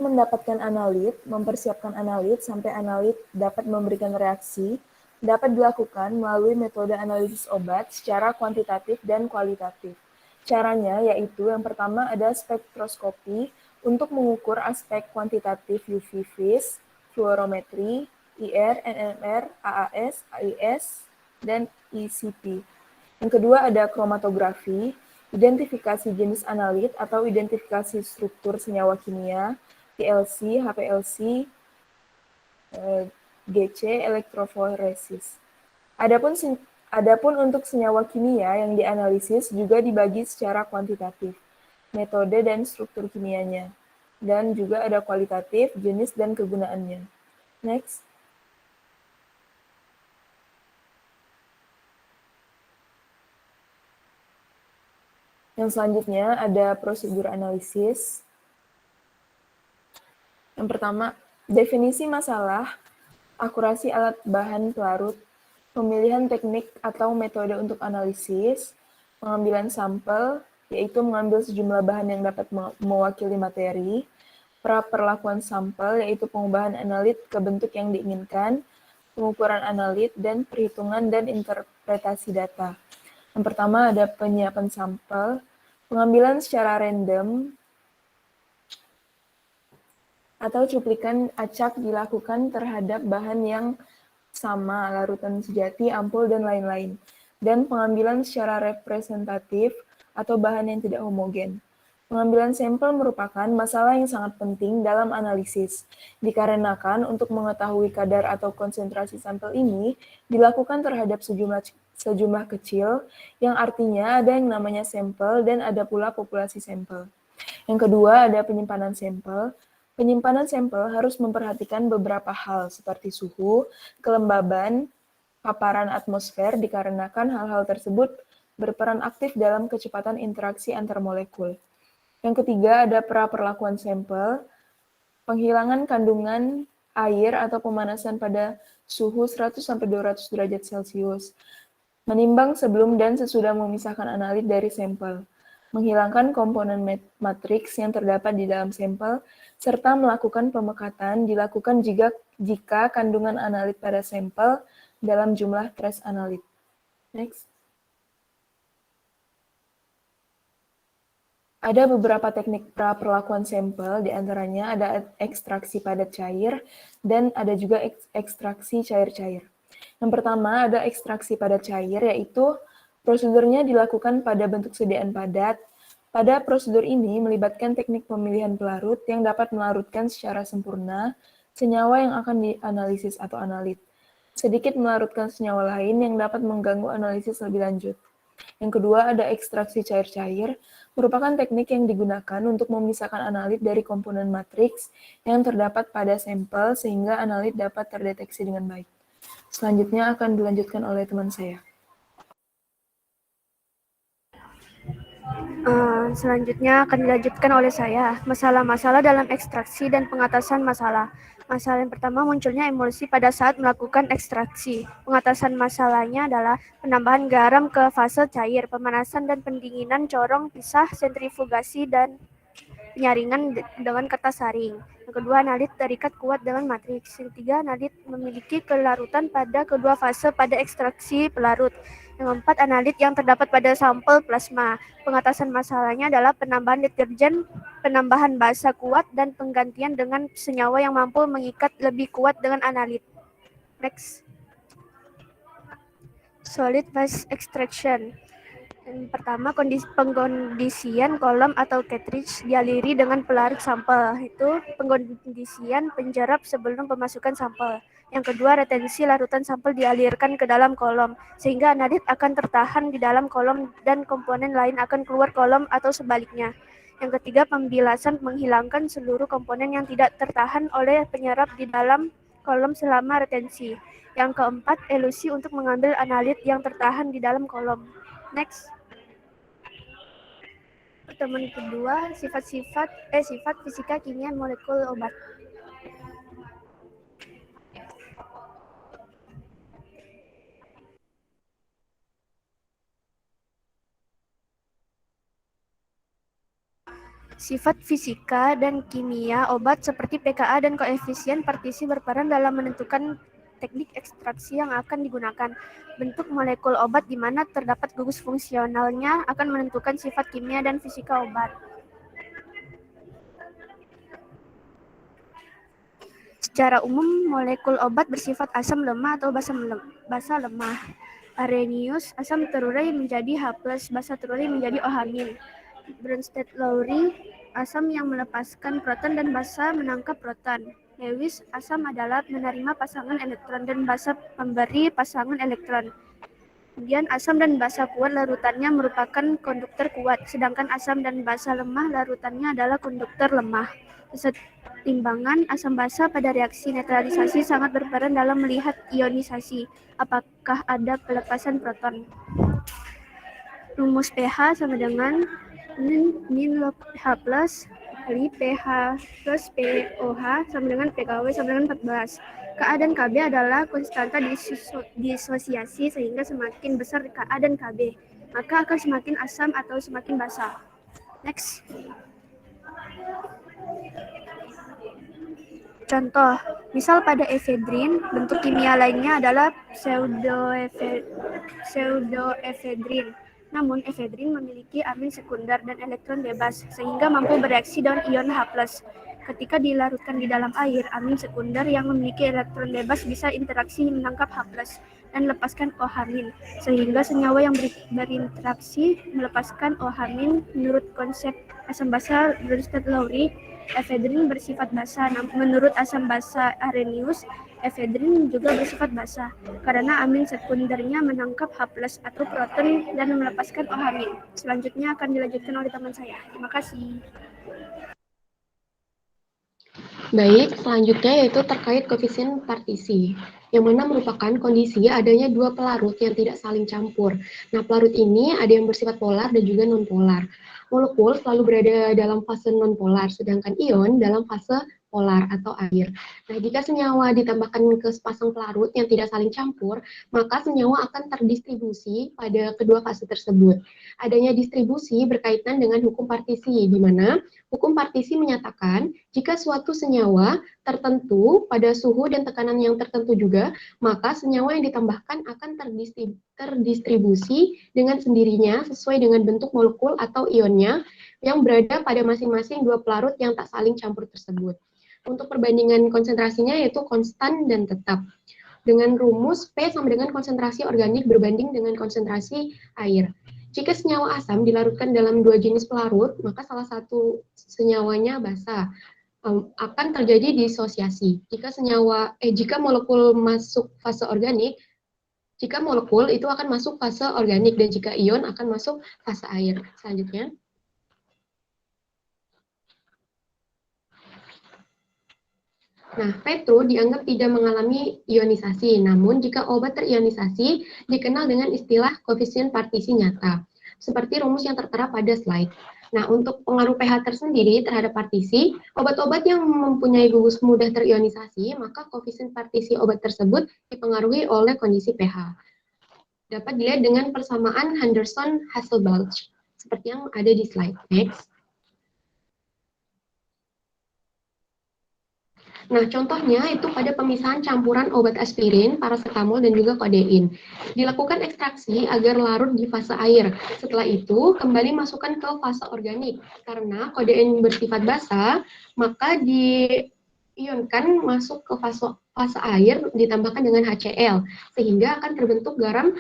mendapatkan analit, mempersiapkan analit sampai analit dapat memberikan reaksi, dapat dilakukan melalui metode analisis obat secara kuantitatif dan kualitatif. Caranya yaitu yang pertama ada spektroskopi untuk mengukur aspek kuantitatif UV vis, fluorometri, IR, NMR, AAS, AIS, dan ECP. Yang kedua ada kromatografi, identifikasi jenis analit atau identifikasi struktur senyawa kimia, PLC, HPLC, GC elektroforesis. Adapun untuk senyawa kimia yang dianalisis juga dibagi secara kuantitatif, metode dan struktur kimianya, dan juga ada kualitatif, jenis dan kegunaannya. Next. Yang selanjutnya ada prosedur analisis. Yang pertama, definisi masalah, akurasi alat bahan pelarut, pemilihan teknik atau metode untuk analisis, pengambilan sampel, yaitu mengambil sejumlah bahan yang dapat mewakili materi, perlakuan sampel, yaitu pengubahan analit ke bentuk yang diinginkan, pengukuran analit, dan perhitungan dan interpretasi data. Yang pertama ada penyiapan sampel, pengambilan secara random atau cuplikan acak dilakukan terhadap bahan yang sama, larutan sejati, ampul, dan lain-lain. Dan pengambilan secara representatif atau bahan yang tidak homogen. Pengambilan sampel merupakan masalah yang sangat penting dalam analisis, dikarenakan untuk mengetahui kadar atau konsentrasi sampel ini dilakukan terhadap sejumlah kecil, yang artinya ada yang namanya sampel dan ada pula populasi sampel. Yang kedua ada penyimpanan sampel. Penyimpanan sampel harus memperhatikan beberapa hal seperti suhu, kelembaban, paparan atmosfer, dikarenakan hal-hal tersebut berperan aktif dalam kecepatan interaksi antar molekul. Yang ketiga ada perlakuan sampel, penghilangan kandungan air atau pemanasan pada suhu 100-200 derajat Celcius, menimbang sebelum dan sesudah memisahkan analit dari sampel, menghilangkan komponen matriks yang terdapat di dalam sampel, serta melakukan pemekatan dilakukan jika kandungan analit pada sampel dalam jumlah trace analit. Next. Ada beberapa teknik perlakuan sampel, diantaranya ada ekstraksi padat cair, dan ada juga ekstraksi cair-cair. Yang pertama ada ekstraksi padat cair, yaitu prosedurnya dilakukan pada bentuk sediaan padat. Pada prosedur ini melibatkan teknik pemilihan pelarut yang dapat melarutkan secara sempurna senyawa yang akan dianalisis atau analit, sedikit melarutkan senyawa lain yang dapat mengganggu analisis lebih lanjut. Yang kedua ada ekstraksi cair-cair, merupakan teknik yang digunakan untuk memisahkan analit dari komponen matriks yang terdapat pada sampel sehingga analit dapat terdeteksi dengan baik. Selanjutnya akan dilanjutkan oleh teman saya. Selanjutnya akan dilanjutkan oleh saya. Masalah-masalah dalam ekstraksi dan pengatasan masalah. Masalah yang pertama munculnya emulsi pada saat melakukan ekstraksi. Pengatasan masalahnya adalah penambahan garam ke fase cair, pemanasan dan pendinginan corong pisah, sentrifugasi, dan penyaringan dengan kertas saring. Yang kedua, analit terikat kuat dengan matriks. Yang ketiga, analit memiliki kelarutan pada kedua fase pada ekstraksi pelarut. Yang keempat, analit yang terdapat pada sampel plasma. Pengatasan masalahnya adalah penambahan deterjen, penambahan basa kuat, dan penggantian dengan senyawa yang mampu mengikat lebih kuat dengan analit. Next. Solid phase extraction. Yang pertama, pengkondisian kolom atau cartridge dialiri dengan pelarut sampel. Itu pengkondisian penjerap sebelum pemasukan sampel. Yang kedua, retensi larutan sampel dialirkan ke dalam kolom, sehingga analit akan tertahan di dalam kolom dan komponen lain akan keluar kolom atau sebaliknya. Yang ketiga, pembilasan menghilangkan seluruh komponen yang tidak tertahan oleh penyerap di dalam kolom selama retensi. Yang keempat, elusi untuk mengambil analit yang tertahan di dalam kolom. Next. Pertemuan kedua, sifat fisika kimia molekul obat. Sifat fisika dan kimia obat seperti pKa dan koefisien partisi berperan dalam menentukan teknik ekstraksi yang akan digunakan. Bentuk molekul obat di mana terdapat gugus fungsionalnya akan menentukan sifat kimia dan fisika obat. Secara umum, molekul obat bersifat asam lemah atau basa lemah. Arrhenius, asam terurai menjadi H+, basa terurai menjadi OH-. Bronsted-Lowry, asam yang melepaskan proton dan basa menangkap proton. Lewis, asam adalah menerima pasangan elektron dan basa pemberi pasangan elektron. Kemudian asam dan basa kuat larutannya merupakan konduktor kuat, sedangkan asam dan basa lemah larutannya adalah konduktor lemah. Kesetimbangan asam basa pada reaksi netralisasi sangat berperan dalam melihat ionisasi. Apakah ada pelepasan proton? Rumus pH sama dengan min log pH plus kali pH plus POH sama dengan PKW sama dengan 14. Ka dan Kb adalah konstanta disosiasi sehingga semakin besar Ka dan Kb, maka akan semakin asam atau semakin basah. Next. Contoh, misal pada efedrin, bentuk kimia lainnya adalah pseudoefedrin. Namun, efedrin memiliki amin sekunder dan elektron bebas, sehingga mampu bereaksi dengan ion H+. Ketika dilarutkan di dalam air, amin sekunder yang memiliki elektron bebas bisa interaksi menangkap H+, dan melepaskan OH-, sehingga senyawa yang berinteraksi melepaskan OH-. Menurut konsep asam basa Bronsted-Lowry, efedrin bersifat basa. Menurut asam basa Arrhenius, efedrin juga bersifat basa karena amin sekundernya menangkap H+ atau proton dan melepaskan OH-. Selanjutnya akan dilanjutkan oleh teman saya. Terima kasih. Baik, selanjutnya yaitu terkait koefisien partisi, yang mana merupakan kondisi adanya dua pelarut yang tidak saling campur. Nah, pelarut ini ada yang bersifat polar dan juga non-polar. Molekul selalu berada dalam fase non-polar, sedangkan ion dalam fase polar atau air. Nah, jika senyawa ditambahkan ke sepasang pelarut yang tidak saling campur, maka senyawa akan terdistribusi pada kedua fase tersebut. Adanya distribusi berkaitan dengan hukum partisi, di mana hukum partisi menyatakan jika suatu senyawa tertentu pada suhu dan tekanan yang tertentu juga, maka senyawa yang ditambahkan akan terdistribusi dengan sendirinya sesuai dengan bentuk molekul atau ionnya yang berada pada masing-masing dua pelarut yang tak saling campur tersebut. Untuk perbandingan konsentrasinya yaitu konstan dan tetap. Dengan rumus P sama dengan konsentrasi organik berbanding dengan konsentrasi air. Jika senyawa asam dilarutkan dalam dua jenis pelarut, maka salah satu senyawanya basa. Akan terjadi disosiasi. Jika molekul masuk fase organik, jika molekul itu akan masuk fase organik dan jika ion akan masuk fase air. Selanjutnya. Nah, petro dianggap tidak mengalami ionisasi, namun jika obat terionisasi dikenal dengan istilah koefisien partisi nyata, seperti rumus yang tertera pada slide. Nah, untuk pengaruh pH tersendiri terhadap partisi, obat-obat yang mempunyai gugus mudah terionisasi, maka koefisien partisi obat tersebut dipengaruhi oleh kondisi pH. Dapat dilihat dengan persamaan Henderson-Hasselbalch, seperti yang ada di slide. Next. Nah, contohnya itu pada pemisahan campuran obat aspirin, paracetamol, dan juga kodein. Dilakukan ekstraksi agar larut di fase air. Setelah itu, kembali masukkan ke fase organik. Karena kodein bersifat basa, maka diionkan masuk ke fase air ditambahkan dengan HCl, sehingga akan terbentuk garam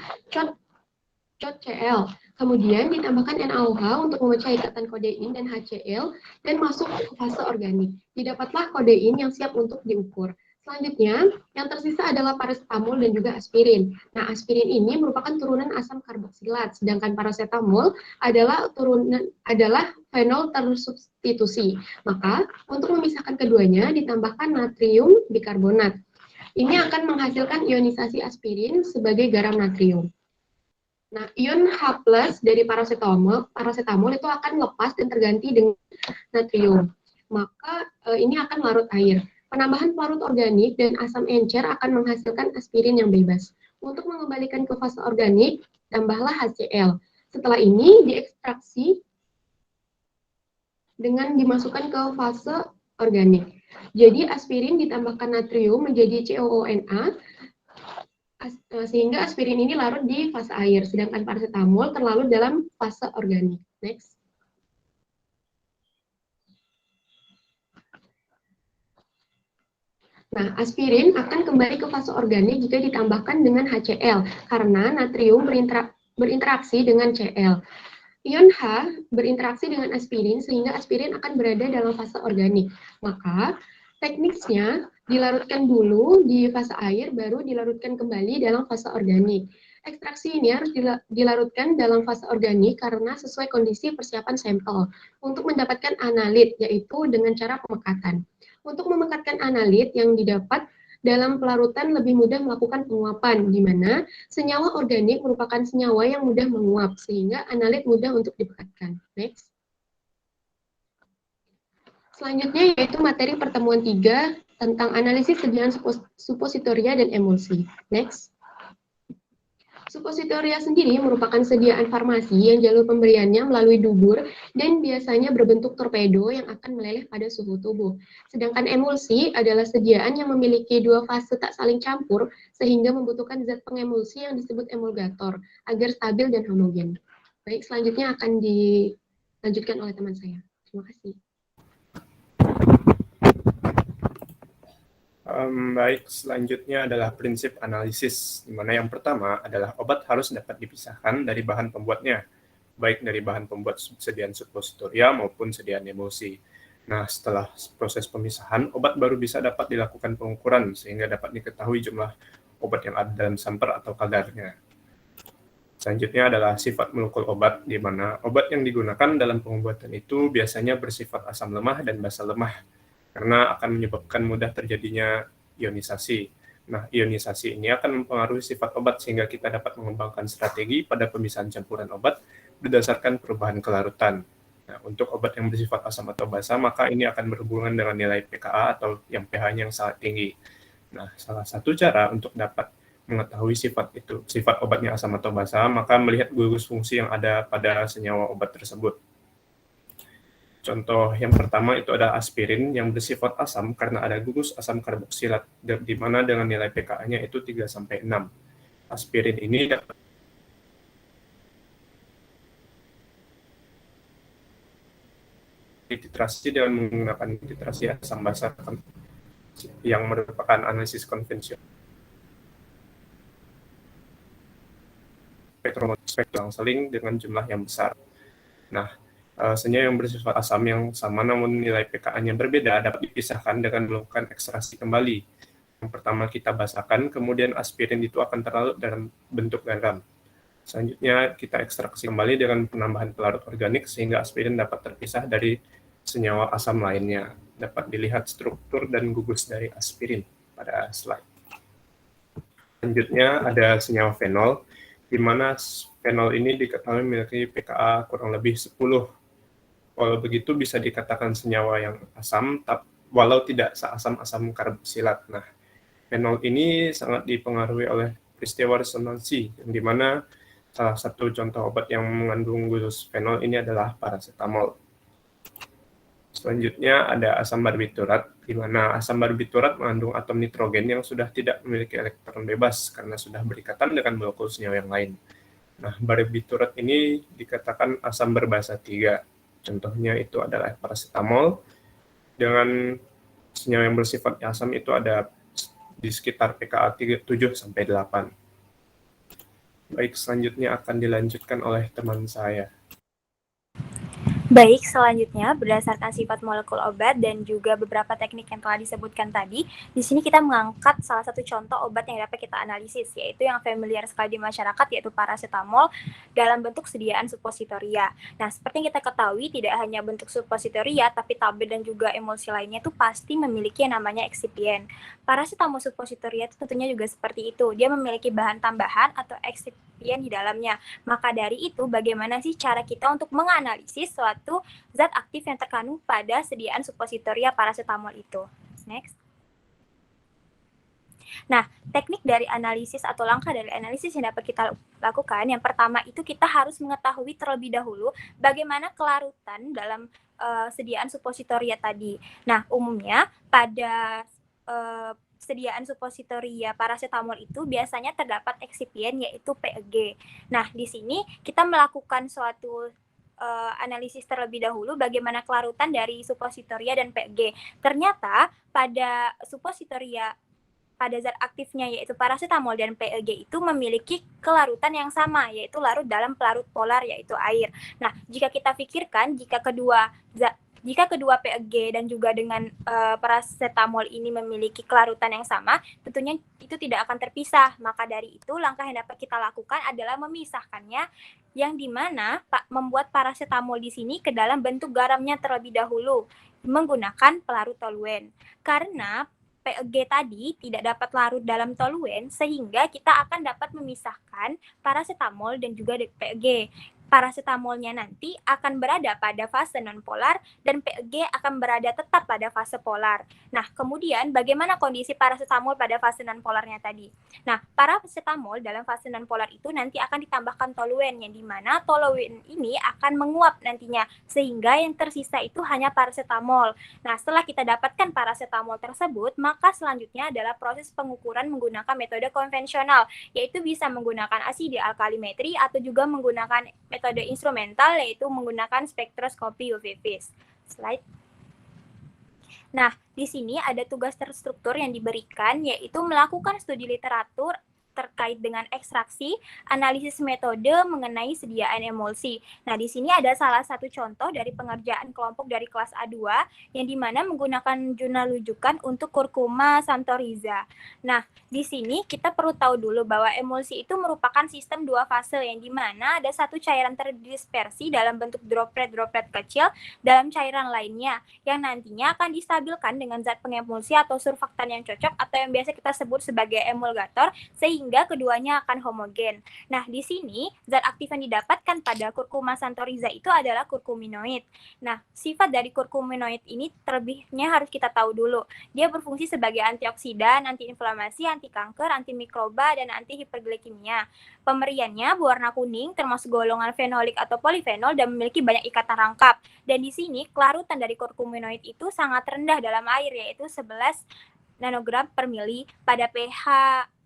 COCl. Kemudian ditambahkan NaOH untuk memecah ikatan kodein dan HCl dan masuk ke fase organik. Didapatlah kodein yang siap untuk diukur. Selanjutnya, yang tersisa adalah paracetamol dan juga aspirin. Nah, aspirin ini merupakan turunan asam karboksilat, sedangkan paracetamol adalah fenol tersubstitusi. Maka, untuk memisahkan keduanya ditambahkan natrium bikarbonat. Ini akan menghasilkan ionisasi aspirin sebagai garam natrium. Nah, ion H+ dari paracetamol itu akan lepas dan terganti dengan natrium. Maka ini akan larut air. Penambahan pelarut organik dan asam encer akan menghasilkan aspirin yang bebas. Untuk mengembalikan ke fase organik, tambahlah HCl. Setelah ini diekstraksi dengan dimasukkan ke fase organik. Jadi aspirin ditambahkan natrium menjadi COONa, sehingga aspirin ini larut di fase air, sedangkan paracetamol terlarut dalam fase organik. Next. Nah, aspirin akan kembali ke fase organik jika ditambahkan dengan HCl, karena natrium berinteraksi dengan Cl. Ion H berinteraksi dengan aspirin, sehingga aspirin akan berada dalam fase organik. Maka, Teknisnya, dilarutkan dulu di fase air, baru dilarutkan kembali dalam fase organik. Ekstraksi ini harus dilarutkan dalam fase organik karena sesuai kondisi persiapan sampel untuk mendapatkan analit, yaitu dengan cara pemekatan. Untuk memekatkan analit yang didapat dalam pelarutan lebih mudah melakukan penguapan, di mana senyawa organik merupakan senyawa yang mudah menguap, sehingga analit mudah untuk dipekatkan. Next. Selanjutnya yaitu materi pertemuan 3 tentang analisis sediaan supositoria dan emulsi. Next. Supositoria sendiri merupakan sediaan farmasi yang jalur pemberiannya melalui dubur dan biasanya berbentuk torpedo yang akan meleleh pada suhu tubuh. Sedangkan emulsi adalah sediaan yang memiliki dua fase tak saling campur sehingga membutuhkan zat pengemulsi yang disebut emulgator agar stabil dan homogen. Baik, selanjutnya akan dilanjutkan oleh teman saya. Terima kasih. Baik, selanjutnya adalah prinsip analisis, di mana yang pertama adalah obat harus dapat dipisahkan dari bahan pembuatnya, baik dari bahan pembuat sediaan suppositoria maupun sediaan emulsi. Nah, setelah proses pemisahan, obat baru bisa dapat dilakukan pengukuran, sehingga dapat diketahui jumlah obat yang ada dalam samper atau kadarnya. Selanjutnya adalah sifat molekul obat, di mana obat yang digunakan dalam pengobatan itu biasanya bersifat asam lemah dan basa lemah, karena akan menyebabkan mudah terjadinya ionisasi. Nah, ionisasi ini akan mempengaruhi sifat obat sehingga kita dapat mengembangkan strategi pada pemisahan campuran obat berdasarkan perubahan kelarutan. Nah, untuk obat yang bersifat asam atau basa, maka ini akan berhubungan dengan nilai pKa atau yang pH-nya yang sangat tinggi. Nah, salah satu cara untuk dapat mengetahui sifat obatnya asam atau basa, maka melihat gugus fungsi yang ada pada senyawa obat tersebut. Contoh yang pertama itu ada aspirin yang bersifat asam karena ada gugus asam karboksilat, di mana dengan nilai pKa-nya itu 3-6. Aspirin ini dapat dititrasi dengan menggunakan titrasi asam basa yang merupakan analisis konvensional. Spektrum seling dengan jumlah yang besar. Nah, senyawa yang bersifat asam yang sama namun nilai pKa-nya berbeda dapat dipisahkan dengan melakukan ekstraksi kembali. Yang pertama kita basahkan, kemudian aspirin itu akan terlarut dalam bentuk garam. Selanjutnya kita ekstraksi kembali dengan penambahan pelarut organik sehingga aspirin dapat terpisah dari senyawa asam lainnya. Dapat dilihat struktur dan gugus dari aspirin pada slide. Selanjutnya ada senyawa fenol, di mana fenol ini diketahui memiliki pKa kurang lebih 10. Walau begitu bisa dikatakan senyawa yang asam, walau tidak seasam-asam karboksilat. Nah, fenol ini sangat dipengaruhi oleh peristiwa resonansi, yang dimana salah satu contoh obat yang mengandung gugus fenol ini adalah paracetamol. Selanjutnya ada asam barbiturat, di mana asam barbiturat mengandung atom nitrogen yang sudah tidak memiliki elektron bebas karena sudah berikatan dengan molekul senyawa yang lain. Nah, barbiturat ini dikatakan asam berbasa 3. Contohnya itu adalah paracetamol dengan senyawa yang bersifat asam itu ada di sekitar pKa 7-8. Baik, selanjutnya akan dilanjutkan oleh teman saya. Baik, selanjutnya berdasarkan sifat molekul obat dan juga beberapa teknik yang telah disebutkan tadi, di sini kita mengangkat salah satu contoh obat yang dapat kita analisis, yaitu yang familiar sekali di masyarakat, yaitu paracetamol dalam bentuk sediaan suppositoria. Nah, seperti yang kita ketahui, tidak hanya bentuk suppositoria, tapi tablet dan juga emulsi lainnya itu pasti memiliki yang namanya eksipien. Paracetamol suppositoria itu tentunya juga seperti itu, dia memiliki bahan tambahan atau eksipien di dalamnya. Maka dari itu, bagaimana sih cara kita untuk menganalisis suatu zat aktif yang terkandung pada sediaan suppositoria paracetamol itu? Next. Nah, teknik dari analisis atau langkah dari analisis yang dapat kita lakukan, yang pertama itu kita harus mengetahui terlebih dahulu bagaimana kelarutan dalam sediaan suppositoria tadi. Nah, umumnya pada sediaan suppositoria paracetamol itu biasanya terdapat eksipien yaitu PEG. Nah, di sini kita melakukan suatu analisis terlebih dahulu bagaimana kelarutan dari suppositoria dan PEG. Ternyata pada suppositoria pada zat aktifnya yaitu paracetamol dan PEG itu memiliki kelarutan yang sama, yaitu larut dalam pelarut polar yaitu air. Nah, jika kita pikirkan jika kedua zat Jika kedua PEG dan juga dengan paracetamol ini memiliki kelarutan yang sama, tentunya itu tidak akan terpisah. Maka dari itu, langkah yang dapat kita lakukan adalah memisahkannya, yang dimana membuat paracetamol di sini ke dalam bentuk garamnya terlebih dahulu menggunakan pelarut toluen. Karena PEG tadi tidak dapat larut dalam toluen, sehingga kita akan dapat memisahkan paracetamol dan juga PEG. Paracetamolnya nanti akan berada pada fase nonpolar dan PEG akan berada tetap pada fase polar. Nah, kemudian bagaimana kondisi paracetamol pada fase nonpolarnya tadi? Nah, paracetamol dalam fase nonpolar itu nanti akan ditambahkan toluen, yang dimana toluen ini akan menguap nantinya, sehingga yang tersisa itu hanya paracetamol. Nah, setelah kita dapatkan paracetamol tersebut, maka selanjutnya adalah proses pengukuran menggunakan metode konvensional, yaitu bisa menggunakan asidi alkalimetri atau juga menggunakan metode instrumental, yaitu menggunakan spektroskopi UV vis. Slide. Nah, di sini ada tugas terstruktur yang diberikan, yaitu melakukan studi literatur terkait dengan ekstraksi, analisis metode mengenai sediaan emulsi. Nah, di sini ada salah satu contoh dari pengerjaan kelompok dari kelas A2 yang dimana menggunakan jurnal rujukan untuk kurkuma santoriza. Nah, di sini kita perlu tahu dulu bahwa emulsi itu merupakan sistem dua fase yang dimana ada satu cairan terdispersi dalam bentuk droplet-droplet kecil dalam cairan lainnya yang nantinya akan distabilkan dengan zat pengemulsi atau surfaktan yang cocok atau yang biasa kita sebut sebagai emulgator, sehingga keduanya akan homogen. Nah, di sini zat aktif yang didapatkan pada kurkuma santoriza itu adalah kurkuminoid. Nah, sifat dari kurkuminoid ini terlebihnya harus kita tahu dulu. Dia berfungsi sebagai antioksidan, antiinflamasi, anti kanker, antimikroba, dan anti hiperglikemia. Pemberiannya berwarna kuning, termasuk golongan fenolik atau polifenol, dan memiliki banyak ikatan rangkap. Dan di sini kelarutan dari kurkuminoid itu sangat rendah dalam air, yaitu 11 nanogram per mili pada pH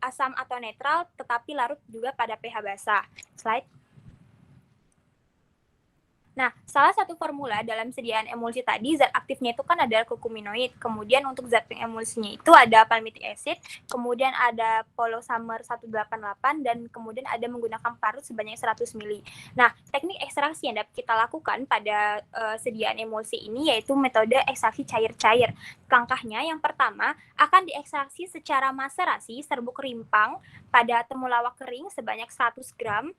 asam atau netral, tetapi larut juga pada pH basah. Slide. Nah, salah satu formula dalam sediaan emulsi tadi, zat aktifnya itu kan adalah kurkuminoid. Kemudian untuk zat pengemulsinya itu ada palmitic acid, kemudian ada polosamer 188, dan kemudian ada menggunakan parut sebanyak 100 ml. Nah, teknik ekstraksi yang dapat kita lakukan pada sediaan emulsi ini yaitu metode ekstraksi cair-cair. Langkahnya yang pertama akan diekstraksi secara maserasi serbuk rimpang pada temulawak kering sebanyak 100 gram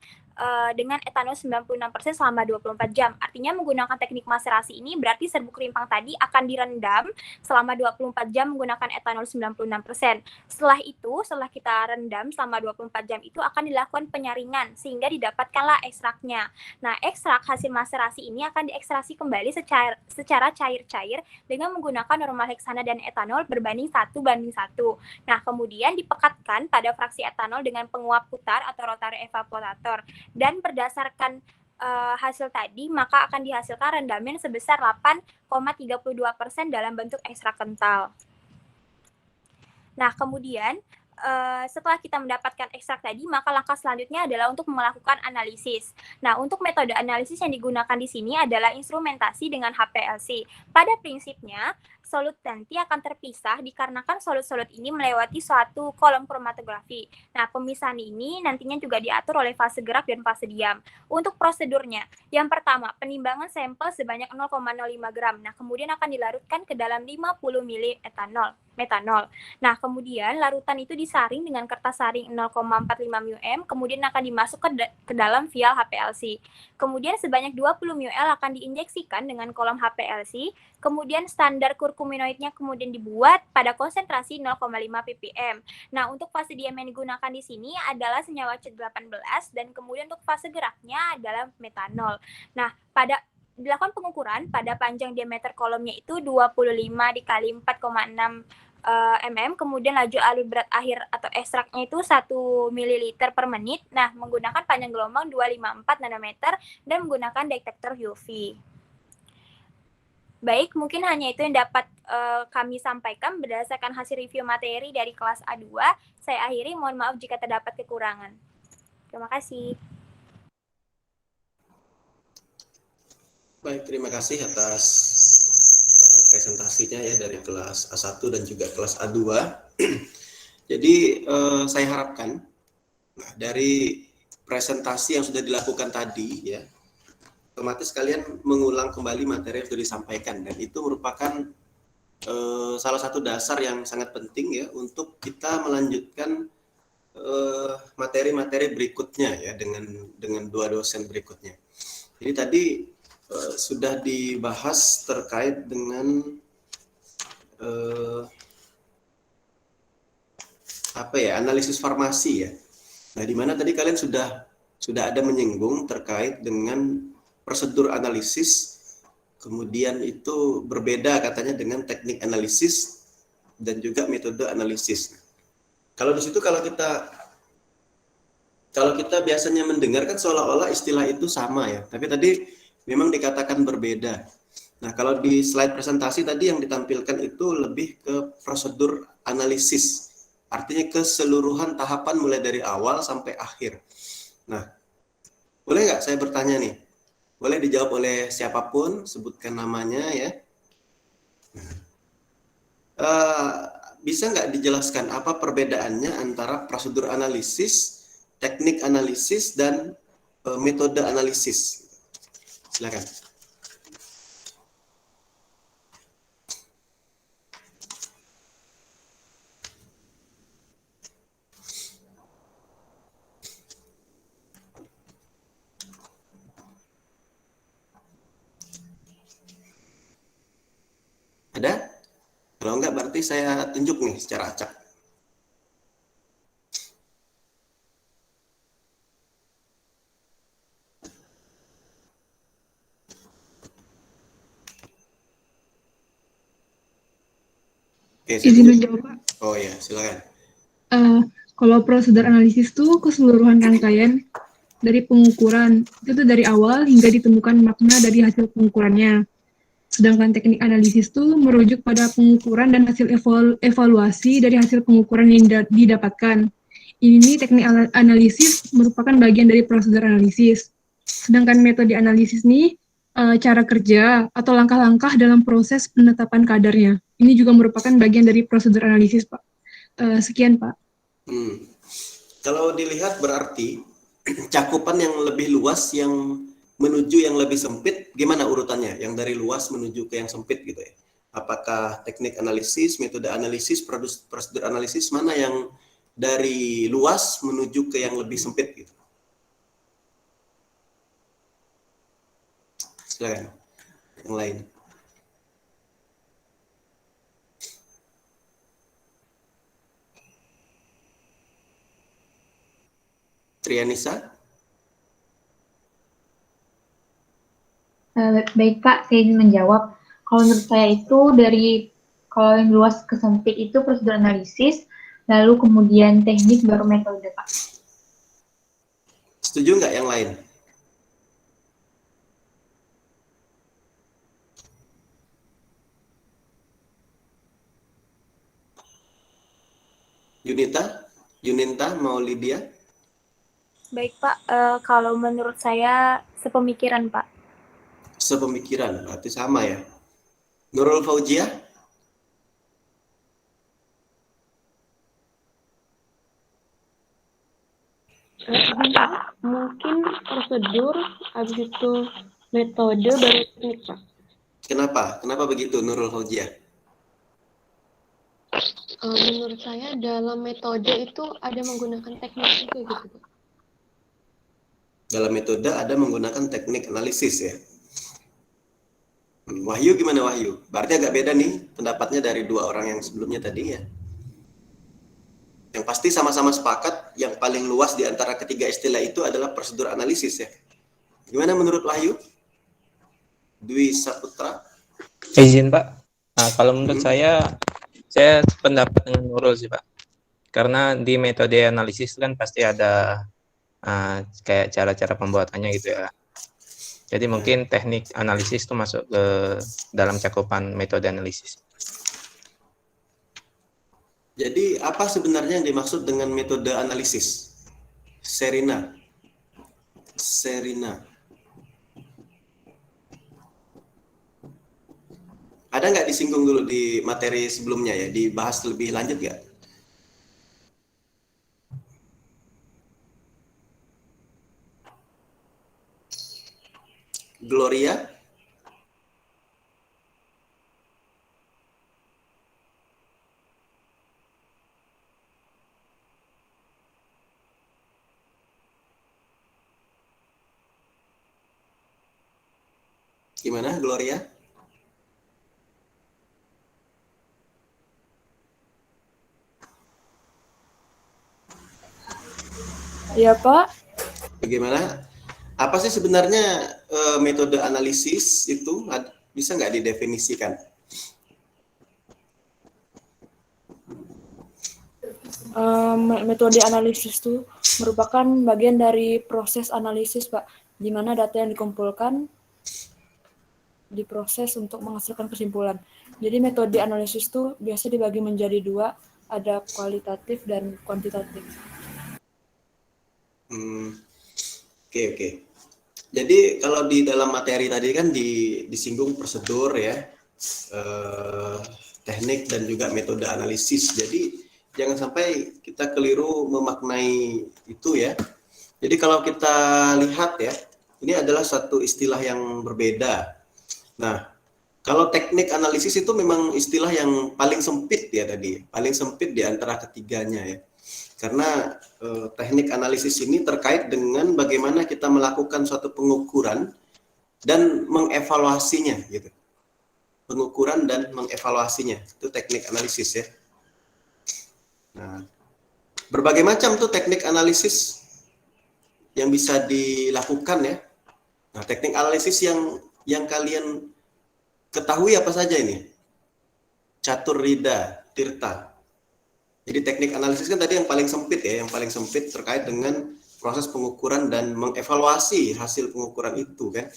dengan etanol 96% selama 24 jam. Artinya menggunakan teknik maserasi ini berarti serbuk rimpang tadi akan direndam selama 24 jam menggunakan etanol 96%. Setelah itu, setelah kita rendam selama 24 jam itu akan dilakukan penyaringan sehingga didapatkanlah ekstraknya. Nah, ekstrak hasil maserasi ini akan diekstraksi kembali secara cair-cair dengan menggunakan normal heksana dan etanol berbanding 1:1. Nah, kemudian dipekatkan pada fraksi etanol dengan penguap putar atau rotary evaporator. Dan berdasarkan hasil tadi, maka akan dihasilkan rendamen sebesar 8,32% dalam bentuk ekstrak kental. Nah, kemudian setelah kita mendapatkan ekstrak tadi, maka langkah selanjutnya adalah untuk melakukan analisis. Nah, untuk metode analisis yang digunakan di sini adalah instrumentasi dengan HPLC. Pada prinsipnya, solut nanti akan terpisah dikarenakan solut-solut ini melewati suatu kolom kromatografi. Nah, pemisahan ini nantinya juga diatur oleh fase gerak dan fase diam. Untuk prosedurnya, yang pertama, penimbangan sampel sebanyak 0,05 gram. Nah, kemudian akan dilarutkan ke dalam 50 ml metanol. Nah, kemudian larutan itu disaring dengan kertas saring 0,45 μm, kemudian akan dimasukkan ke dalam vial HPLC. Kemudian sebanyak 20 ml akan diinjeksikan dengan kolom HPLC, kemudian standar kurkuminoidnya kemudian dibuat pada konsentrasi 0,5 ppm. Nah, untuk fase diam yang digunakan di sini adalah senyawa C18 dan kemudian untuk fase geraknya adalah metanol. Nah, pada dilakukan pengukuran pada panjang diameter kolomnya itu 25 dikali 4,6 mm, kemudian laju alur berat akhir atau ekstraknya itu 1 ml per menit. Nah, menggunakan panjang gelombang 254 nanometer dan menggunakan detektor UV. Baik, mungkin hanya itu yang dapat kami sampaikan berdasarkan hasil review materi dari kelas A2. Saya akhiri, mohon maaf jika terdapat kekurangan. Terima kasih. Baik, terima kasih atas presentasinya ya dari kelas A1 dan juga kelas A2. Jadi saya harapkan dari presentasi yang sudah dilakukan tadi ya, otomatis kalian mengulang kembali materi yang sudah disampaikan, dan itu merupakan salah satu dasar yang sangat penting ya untuk kita melanjutkan materi-materi berikutnya ya dengan dua dosen berikutnya. Jadi tadi sudah dibahas terkait dengan analisis farmasi ya. Nah, di mana tadi kalian sudah ada menyinggung terkait dengan prosedur analisis. Kemudian itu berbeda katanya dengan teknik analisis dan juga metode analisis. Kalau di situ kalau kita biasanya mendengar kan seolah-olah istilah itu sama ya, tapi tadi memang dikatakan berbeda. Nah, kalau di slide presentasi tadi yang ditampilkan itu lebih ke prosedur analisis, artinya keseluruhan tahapan mulai dari awal sampai akhir. Nah, boleh nggak saya bertanya nih? Boleh dijawab oleh siapapun, sebutkan namanya ya. Bisa nggak dijelaskan apa perbedaannya antara prosedur analisis, teknik analisis, dan metode analisis? Silakan. Ada? Kalau enggak berarti saya tunjuk nih secara acak. Oke, Izin menjawab, Pak. Oh ya, silakan. Kalau prosedur analisis itu keseluruhan rangkaian dari pengukuran, itu tuh dari awal hingga ditemukan makna dari hasil pengukurannya. Sedangkan teknik analisis itu merujuk pada pengukuran dan hasil evaluasi dari hasil pengukuran yang didapatkan. Ini teknik analisis merupakan bagian dari prosedur analisis. Sedangkan metode analisis ini cara kerja atau langkah-langkah dalam proses penetapan kadarnya. Ini juga merupakan bagian dari prosedur analisis, Pak. Sekian, Pak. Kalau dilihat berarti cakupan yang lebih luas yang menuju yang lebih sempit, gimana urutannya? Yang dari luas menuju ke yang sempit gitu ya. Apakah teknik analisis, metode analisis, prosedur analisis, mana yang dari luas menuju ke yang lebih sempit gitu? Silakan. Yang lain. Trianisa? Baik Pak, saya ingin menjawab. Kalau menurut saya itu kalau yang luas ke sempit itu prosedur analisis, lalu kemudian teknik baru metode Pak. Setuju nggak yang lain? Yuninta, mau Lydia? Baik Pak, kalau menurut saya sepemikiran Pak. Sepemikiran, berarti sama ya. Nurul Fauzia? Mungkin prosedur, habis itu metode, baru teknik, Pak. Kenapa? Kenapa begitu Nurul Fauzia? Menurut saya dalam metode itu ada menggunakan teknik juga gitu, Pak. Dalam metode ada menggunakan teknik analisis ya. Wahyu gimana Wahyu? Berarti agak beda nih pendapatnya dari dua orang yang sebelumnya tadi ya. Yang pasti sama-sama sepakat yang paling luas di antara ketiga istilah itu adalah prosedur analisis ya. Gimana menurut Wahyu? Dwi Saputra? Izin Pak. Nah, kalau menurut saya pendapat dengan Nurul sih Pak. Karena di metode analisis kan pasti ada kayak cara-cara pembuatannya gitu ya. Jadi mungkin teknik analisis itu masuk ke dalam cakupan metode analisis. Jadi apa sebenarnya yang dimaksud dengan metode analisis? Serina. Ada nggak disinggung dulu di materi sebelumnya ya? Dibahas lebih lanjut nggak? Gloria? Gimana, Gloria? Iya, Pak. Bagaimana? Apa sih sebenarnya metode analisis itu? Bisa nggak didefinisikan? Metode analisis itu merupakan bagian dari proses analisis, Pak, di mana data yang dikumpulkan diproses untuk menghasilkan kesimpulan. Jadi metode analisis itu biasa dibagi menjadi dua, ada kualitatif dan kuantitatif. Oke. Jadi kalau di dalam materi tadi kan disinggung prosedur ya, teknik dan juga metode analisis. Jadi jangan sampai kita keliru memaknai itu ya. Jadi kalau kita lihat ya, ini adalah satu istilah yang berbeda. Nah, kalau teknik analisis itu memang istilah yang paling sempit ya tadi, paling sempit di antara ketiganya ya. Karena teknik analisis ini terkait dengan bagaimana kita melakukan suatu pengukuran dan mengevaluasinya gitu. Pengukuran dan mengevaluasinya, itu teknik analisis ya. Nah, berbagai macam tuh teknik analisis yang bisa dilakukan ya. Nah, teknik analisis yang kalian ketahui apa saja ini? Catur Rida Tirta. Jadi teknik analisis kan tadi yang paling sempit ya, yang paling sempit terkait dengan proses pengukuran dan mengevaluasi hasil pengukuran itu kan.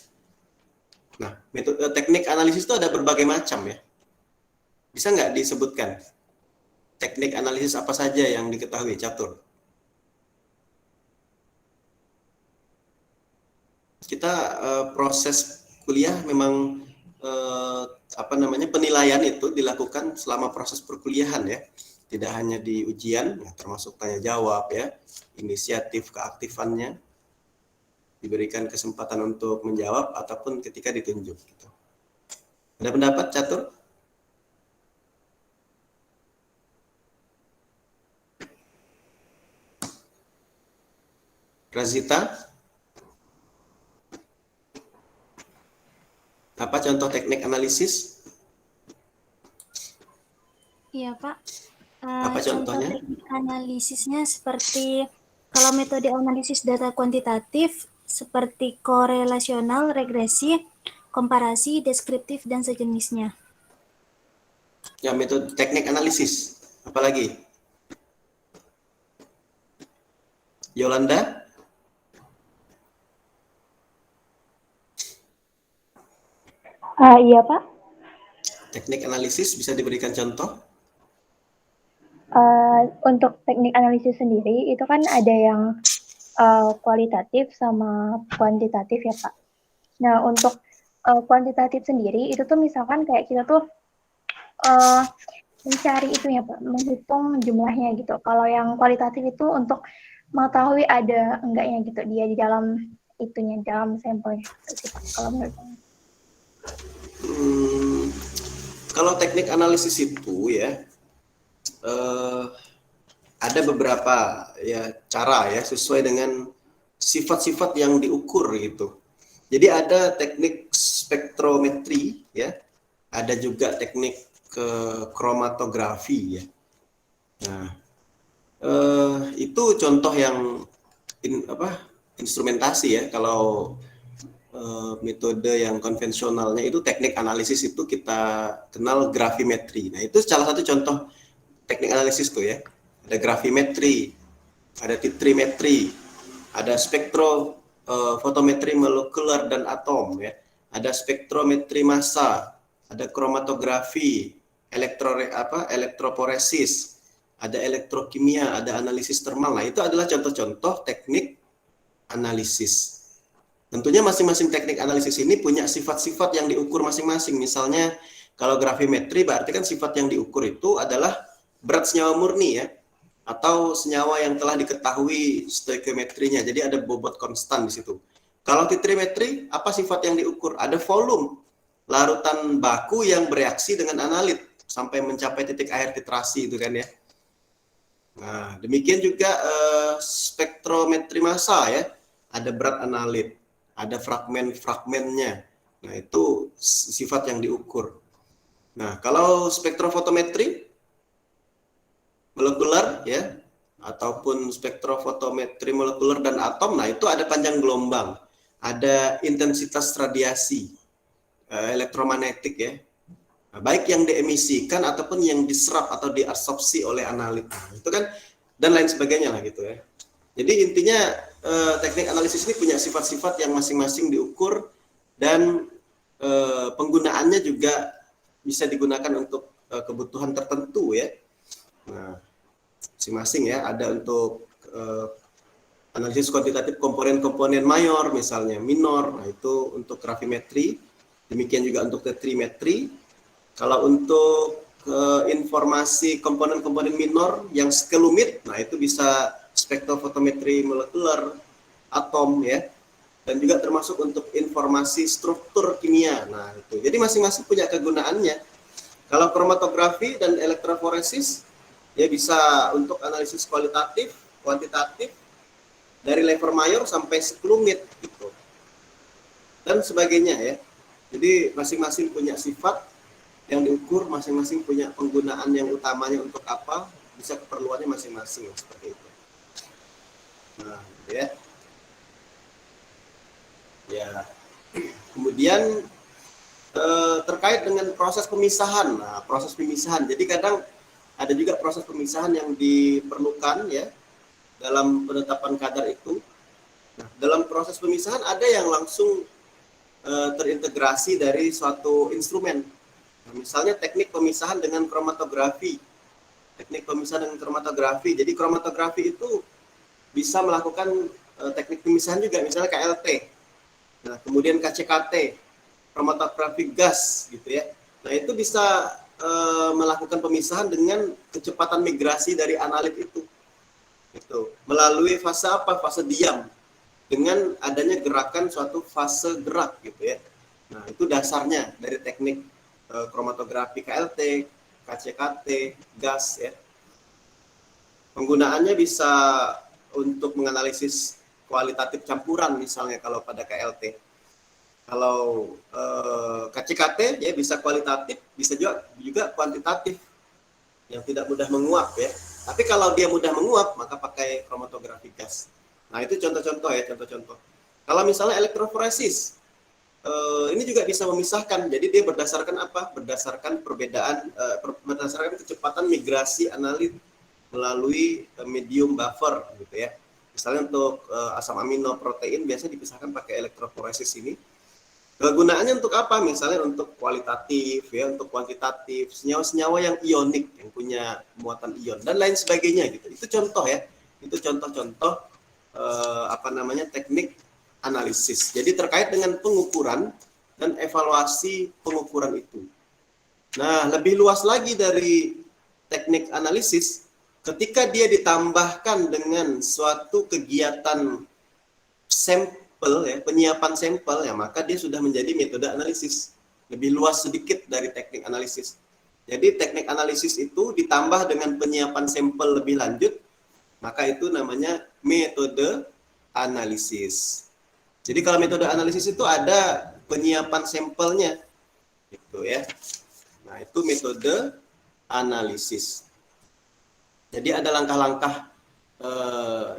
Nah, metode teknik analisis itu ada berbagai macam ya. Bisa nggak disebutkan teknik analisis apa saja yang diketahui, Catur? Kita proses kuliah memang penilaian itu dilakukan selama proses perkuliahan ya. Tidak hanya di ujian, ya, termasuk tanya jawab ya, inisiatif keaktifannya, diberikan kesempatan untuk menjawab ataupun ketika ditunjuk. Gitu. Ada pendapat, Catur? Razita? Apa contoh teknik analisis? Iya, Pak. Apa contohnya? Teknik analisisnya seperti kalau metode analisis data kuantitatif seperti korelasional, regresi, komparasi, deskriptif, dan sejenisnya. Ya, metode teknik analisis. Apalagi? Yolanda? Iya, Pak. Teknik analisis bisa diberikan contoh? Untuk teknik analisis sendiri itu kan ada yang kualitatif sama kuantitatif ya, Pak. Nah, untuk kuantitatif sendiri itu tuh misalkan kayak kita tuh mencari itu ya, Pak, menghitung jumlahnya gitu. Kalau yang kualitatif itu untuk mengetahui ada enggaknya gitu dia di dalam itunya, dalam sampelnya. Kalau menurut saya. Kalau teknik analisis itu ya ada beberapa ya cara ya sesuai dengan sifat-sifat yang diukur gitu. Jadi ada teknik spektrometri ya, ada juga teknik kromatografi ya. Nah, itu contoh yang instrumentasi ya. Kalau metode yang konvensionalnya itu teknik analisis itu kita kenal grafimetri. Nah, itu salah satu contoh teknik analisis tuh ya. Ada grafimetri, ada titrimetri, ada spektrofotometri molekuler dan atom ya. Ada spektrometri massa, ada kromatografi, elektroporesis, ada elektrokimia, ada analisis termal. Nah, itu adalah contoh-contoh teknik analisis. Tentunya masing-masing teknik analisis ini punya sifat-sifat yang diukur masing-masing. Misalnya kalau grafimetri berarti kan sifat yang diukur itu adalah berat senyawa murni ya, atau senyawa yang telah diketahui stoikiometrinya. Jadi ada bobot konstan di situ. Kalau titrimetri, apa sifat yang diukur? Ada volume larutan baku yang bereaksi dengan analit sampai mencapai titik akhir titrasi itu kan ya. Nah, demikian juga spektrometri massa ya. Ada berat analit, ada fragmen-fragmennya. Nah, itu sifat yang diukur. Nah, kalau spektrofotometri molekuler ya, ataupun spektrofotometri molekuler dan atom, nah itu ada panjang gelombang, ada intensitas radiasi elektromagnetik ya, nah, baik yang diemisikan ataupun yang diserap atau diabsorpsi oleh analit, nah, itu kan dan lain sebagainya lah gitu ya. Jadi intinya teknik analisis ini punya sifat-sifat yang masing-masing diukur dan penggunaannya juga bisa digunakan untuk kebutuhan tertentu ya. Nah, masing-masing ya, ada untuk analisis kuantitatif komponen-komponen mayor misalnya, minor, nah itu untuk gravimetri, demikian juga untuk tetrimetri. Kalau untuk informasi komponen-komponen minor yang sekelumit, nah itu bisa spektrofotometri molekuler, atom ya, dan juga termasuk untuk informasi struktur kimia. Nah itu, jadi masing-masing punya kegunaannya. Kalau kromatografi dan elektroforesis ya bisa untuk analisis kualitatif, kuantitatif, dari level mayor sampai sekelumit gitu, dan sebagainya ya. Jadi masing-masing punya sifat yang diukur, masing-masing punya penggunaan yang utamanya untuk apa, bisa keperluannya masing-masing seperti itu. Nah, gitu ya. Ya, kemudian terkait dengan proses pemisahan. Nah, proses pemisahan. Jadi kadang ada juga proses pemisahan yang diperlukan ya dalam penetapan kadar itu. Nah, dalam proses pemisahan ada yang langsung terintegrasi dari suatu instrumen. Nah, misalnya teknik pemisahan dengan kromatografi. Teknik pemisahan dengan kromatografi. Jadi kromatografi itu bisa melakukan teknik pemisahan juga, misalnya KLT. Nah, kemudian KCKT, kromatografi gas gitu ya. Nah, itu bisa melakukan pemisahan dengan kecepatan migrasi dari analit itu. Itu melalui fase apa? Fase diam. Dengan adanya gerakan suatu fase gerak gitu ya. Nah, itu dasarnya dari teknik kromatografi KLT, KCKT, gas ya. Penggunaannya bisa untuk menganalisis kualitatif campuran misalnya kalau pada KLT. Kalau KCKT ya bisa kualitatif, bisa juga kuantitatif yang tidak mudah menguap ya. Tapi kalau dia mudah menguap maka pakai kromatografi gas. Nah, itu contoh-contoh ya, contoh-contoh. Kalau misalnya elektroforesis, ini juga bisa memisahkan. Jadi dia berdasarkan apa? Berdasarkan perbedaan, berdasarkan kecepatan migrasi analit melalui medium buffer gitu ya. Misalnya untuk asam amino protein biasanya dipisahkan pakai elektroforesis ini. Kegunaannya untuk apa? Misalnya untuk kualitatif ya, untuk kuantitatif, senyawa-senyawa yang ionik yang punya muatan ion dan lain sebagainya gitu. Itu contoh ya. Itu contoh-contoh teknik analisis. Jadi terkait dengan pengukuran dan evaluasi pengukuran itu. Nah, lebih luas lagi dari teknik analisis, ketika dia ditambahkan dengan suatu kegiatan sampel ya, penyiapan sampel ya, maka dia sudah menjadi metode analisis. Lebih luas sedikit dari teknik analisis. Jadi teknik analisis itu ditambah dengan penyiapan sampel lebih lanjut, maka itu namanya metode analisis. Jadi kalau metode analisis itu ada penyiapan sampelnya, gitu ya. Nah, itu metode analisis. Jadi ada langkah-langkah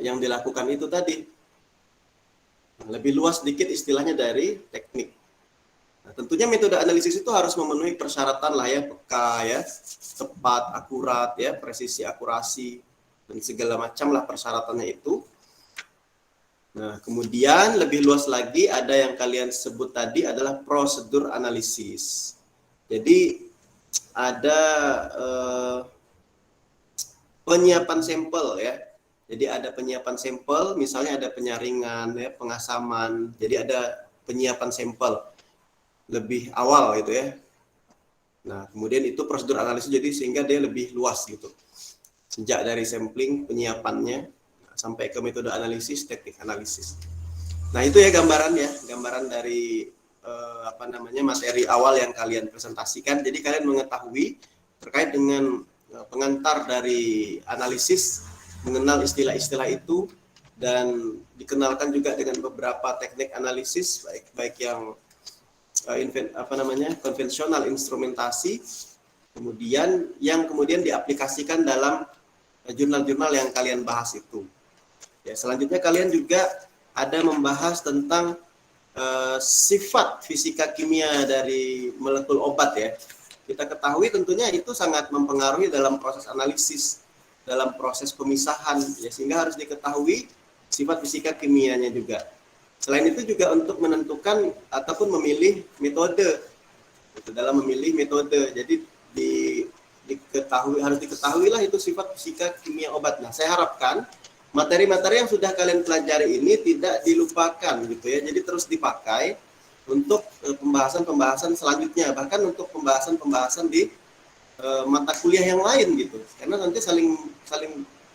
yang dilakukan itu tadi. Lebih luas sedikit istilahnya dari teknik. Nah, tentunya metode analisis itu harus memenuhi persyaratan lah ya, peka ya, tepat, akurat ya, presisi, akurasi, dan segala macam lah persyaratannya itu. Nah, kemudian lebih luas lagi ada yang kalian sebut tadi adalah prosedur analisis. Jadi ada penyiapan sampel ya. Jadi ada penyiapan sampel, misalnya ada penyaringan ya, pengasaman. Jadi ada penyiapan sampel lebih awal gitu ya. Nah, kemudian itu prosedur analisis jadi sehingga dia lebih luas gitu. Sejak dari sampling, penyiapannya, sampai ke metode analisis, teknik analisis. Nah, itu ya gambaran dari materi awal yang kalian presentasikan. Jadi kalian mengetahui terkait dengan pengantar dari analisis, mengenal istilah-istilah itu, dan dikenalkan juga dengan beberapa teknik analisis baik yang konvensional instrumentasi, kemudian yang kemudian diaplikasikan dalam jurnal-jurnal yang kalian bahas itu. Ya, selanjutnya kalian juga ada membahas tentang sifat fisika kimia dari molekul obat ya. Kita ketahui tentunya itu sangat mempengaruhi dalam proses analisis, dalam proses pemisahan ya, sehingga harus diketahui sifat fisika kimianya juga. Selain itu juga untuk menentukan ataupun memilih metode. Itu dalam memilih metode. Jadi harus diketahui lah itu sifat fisika kimia obat. Nah, saya harapkan materi-materi yang sudah kalian pelajari ini tidak dilupakan gitu ya. Jadi terus dipakai untuk pembahasan-pembahasan selanjutnya, bahkan untuk pembahasan-pembahasan di mata kuliah yang lain gitu. Karena nanti saling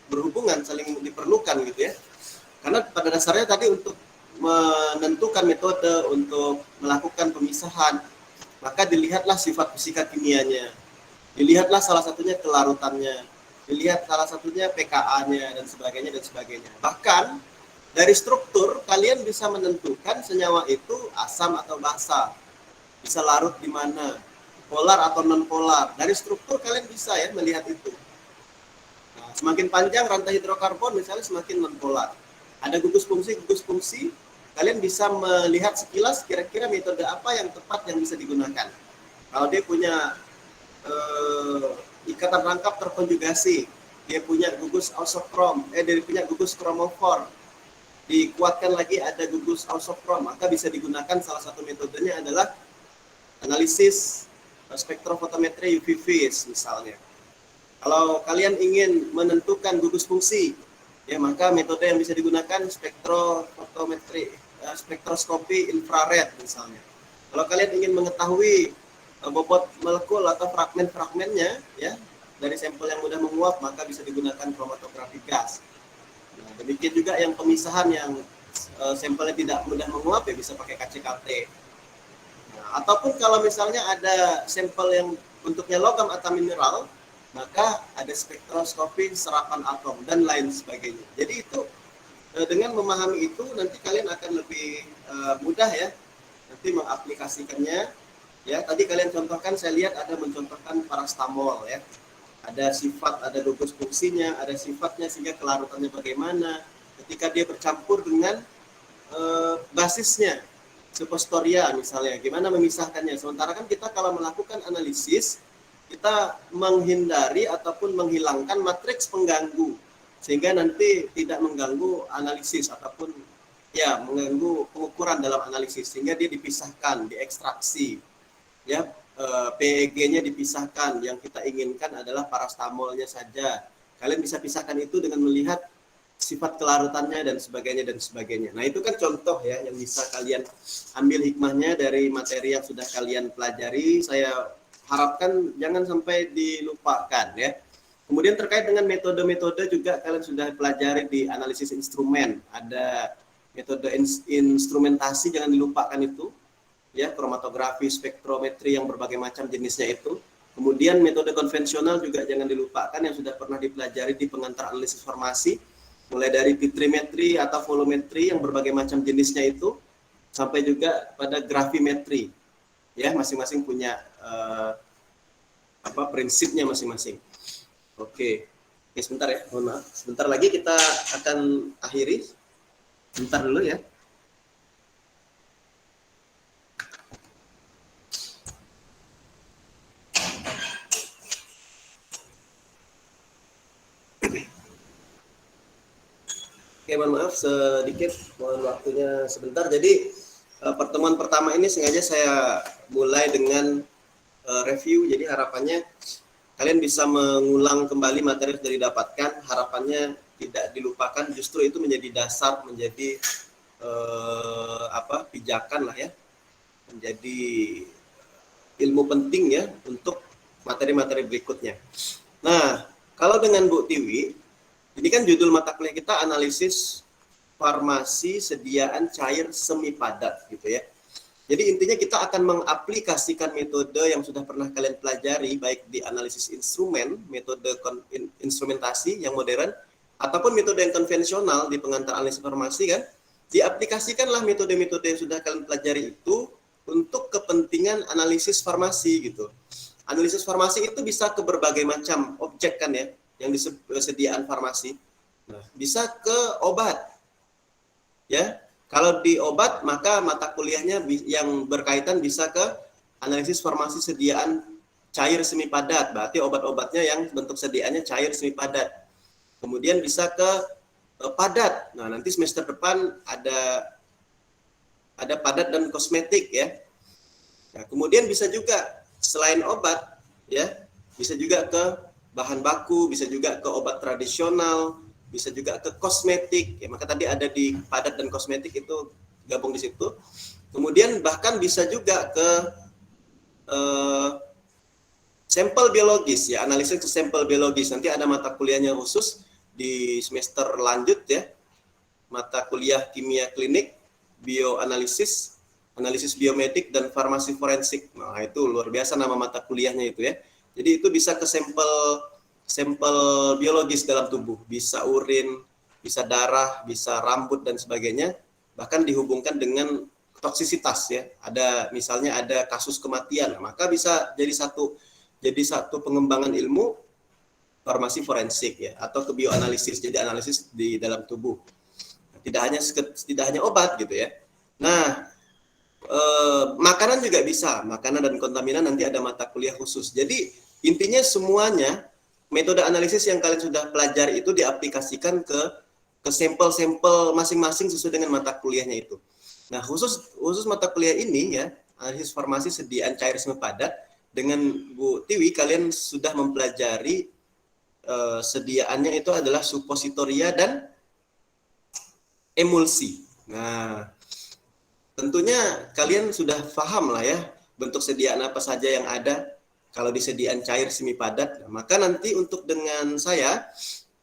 berhubungan, saling diperlukan gitu ya. Karena pada dasarnya tadi untuk menentukan metode untuk melakukan pemisahan, maka dilihatlah sifat fisika kimianya, dilihatlah salah satunya kelarutannya, dilihat salah satunya pKa-nya dan sebagainya. Bahkan dari struktur kalian bisa menentukan senyawa itu asam atau basa, bisa larut di mana, polar atau non polar. Dari struktur kalian bisa ya melihat itu. Nah, semakin panjang rantai hidrokarbon misalnya semakin non polar. Ada gugus fungsi, kalian bisa melihat sekilas kira-kira metode apa yang tepat yang bisa digunakan. Kalau dia punya ikatan rangkap terkonjugasi, dia punya gugus ausokrom, dia punya gugus kromofor, dikuatkan lagi ada gugus ausokrom, maka bisa digunakan salah satu metodenya adalah analisis spektrofotometri UV phase misalnya. Kalau kalian ingin menentukan gugus fungsi, ya maka metode yang bisa digunakan spektroskopi infrared misalnya. Kalau kalian ingin mengetahui bobot molekul atau fragmen-fragmennya ya dari sampel yang mudah menguap, maka bisa digunakan kromatografi gas. Nah, demikian juga yang pemisahan yang sampelnya tidak mudah menguap ya bisa pakai KCKT. Nah, ataupun kalau misalnya ada sampel yang bentuknya logam atau mineral, maka ada spektroskopi serapan atom dan lain sebagainya. Jadi itu dengan memahami itu nanti kalian akan lebih mudah ya nanti mengaplikasikannya. Ya, tadi kalian contohkan, saya lihat ada mencontohkan parastamol ya. Ada sifat, ada gugus fungsinya, ada sifatnya sehingga kelarutannya bagaimana. Ketika dia bercampur dengan basisnya, suppositoria misalnya, gimana memisahkannya. Sementara kan kita kalau melakukan analisis, kita menghindari ataupun menghilangkan matriks pengganggu sehingga nanti tidak mengganggu analisis ataupun ya mengganggu pengukuran dalam analisis, sehingga dia dipisahkan, diekstraksi ya, PEG-nya dipisahkan. Yang kita inginkan adalah parastamolnya saja. Kalian bisa pisahkan itu dengan melihat sifat kelarutannya dan sebagainya. Nah, itu kan contoh ya yang bisa kalian ambil hikmahnya dari materi yang sudah kalian pelajari. Saya harapkan jangan sampai dilupakan ya. Kemudian terkait dengan metode-metode juga kalian sudah pelajari di analisis instrumen. Ada metode instrumentasi, jangan dilupakan itu. Ya, kromatografi, spektrometri yang berbagai macam jenisnya itu. Kemudian metode konvensional juga jangan dilupakan yang sudah pernah dipelajari di pengantar analisis formasi, mulai dari vitrimetri atau volumetri yang berbagai macam jenisnya itu, sampai juga pada grafimetri. Ya, masing-masing punya prinsipnya masing-masing. Oke, sebentar ya, mohon maaf. Sebentar lagi kita akan akhiri. Sebentar dulu ya. Oke, mohon maaf sedikit, mohon waktunya sebentar. Jadi pertemuan pertama ini sengaja saya mulai dengan review. Jadi harapannya kalian bisa mengulang kembali materi yang sudah didapatkan. Harapannya tidak dilupakan, justru itu menjadi dasar, menjadi pijakan lah ya, menjadi ilmu penting ya untuk materi-materi berikutnya. Nah, kalau dengan Bu Tiwi, ini kan judul mata kuliah kita analisis farmasi sediaan cair semi padat gitu ya. Jadi intinya kita akan mengaplikasikan metode yang sudah pernah kalian pelajari baik di analisis instrumen, metode instrumentasi yang modern ataupun metode yang konvensional di pengantar analisis farmasi kan. Diaplikasikanlah metode-metode yang sudah kalian pelajari itu untuk kepentingan analisis farmasi gitu. Analisis farmasi itu bisa ke berbagai macam objek kan ya, yang disediaan farmasi. Nah, bisa ke obat. Ya, kalau di obat maka mata kuliahnya yang berkaitan bisa ke analisis farmasi sediaan cair semi padat. Berarti obat-obatnya yang bentuk sediaannya cair semi padat. Kemudian bisa ke padat. Nah, nanti semester depan ada padat dan kosmetik ya. Nah, kemudian bisa juga selain obat ya, bisa juga ke bahan baku, bisa juga ke obat tradisional, bisa juga ke kosmetik ya. Maka tadi ada di padat dan kosmetik itu gabung di situ. Kemudian bahkan bisa juga ke sampel biologis ya, analisis ke sampel biologis. Nanti ada mata kuliahnya khusus di semester lanjut ya, mata kuliah kimia klinik, bioanalisis, analisis biomedik, dan farmasi forensik. Nah, itu luar biasa nama mata kuliahnya itu ya. Jadi itu bisa ke sampel biologis dalam tubuh, bisa urin, bisa darah, bisa rambut dan sebagainya, bahkan dihubungkan dengan toksisitas ya. Ada misalnya ada kasus kematian, maka bisa jadi satu pengembangan ilmu farmasi forensik ya, atau ke bioanalisis, jadi analisis di dalam tubuh. Tidak hanya obat gitu ya. Nah, makanan juga bisa, makanan dan kontaminan nanti ada mata kuliah khusus. Jadi intinya semuanya metode analisis yang kalian sudah pelajari itu diaplikasikan ke sampel-sampel masing-masing sesuai dengan mata kuliahnya itu. Nah, khusus mata kuliah ini ya, analisis farmasi sediaan cair semi padat, dengan Bu Tiwi kalian sudah mempelajari sediaannya itu adalah supositoria dan emulsi. Nah, tentunya kalian sudah paham lah ya bentuk sediaan apa saja yang ada kalau di sediaan cair semi padat. Nah, maka nanti untuk dengan saya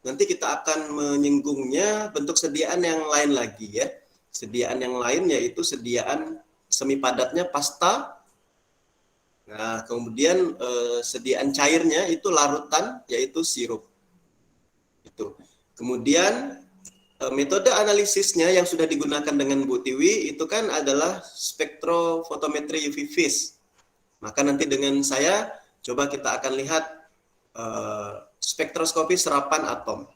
nanti kita akan menyinggungnya bentuk sediaan yang lain lagi ya. Sediaan yang lain yaitu sediaan semi padatnya pasta. Nah, kemudian sediaan cairnya itu larutan yaitu sirup. Itu. Kemudian metode analisisnya yang sudah digunakan dengan Bu Tiwi itu kan adalah spektrofotometri UV vis. Maka nanti dengan saya coba kita akan lihat spektroskopi serapan atom.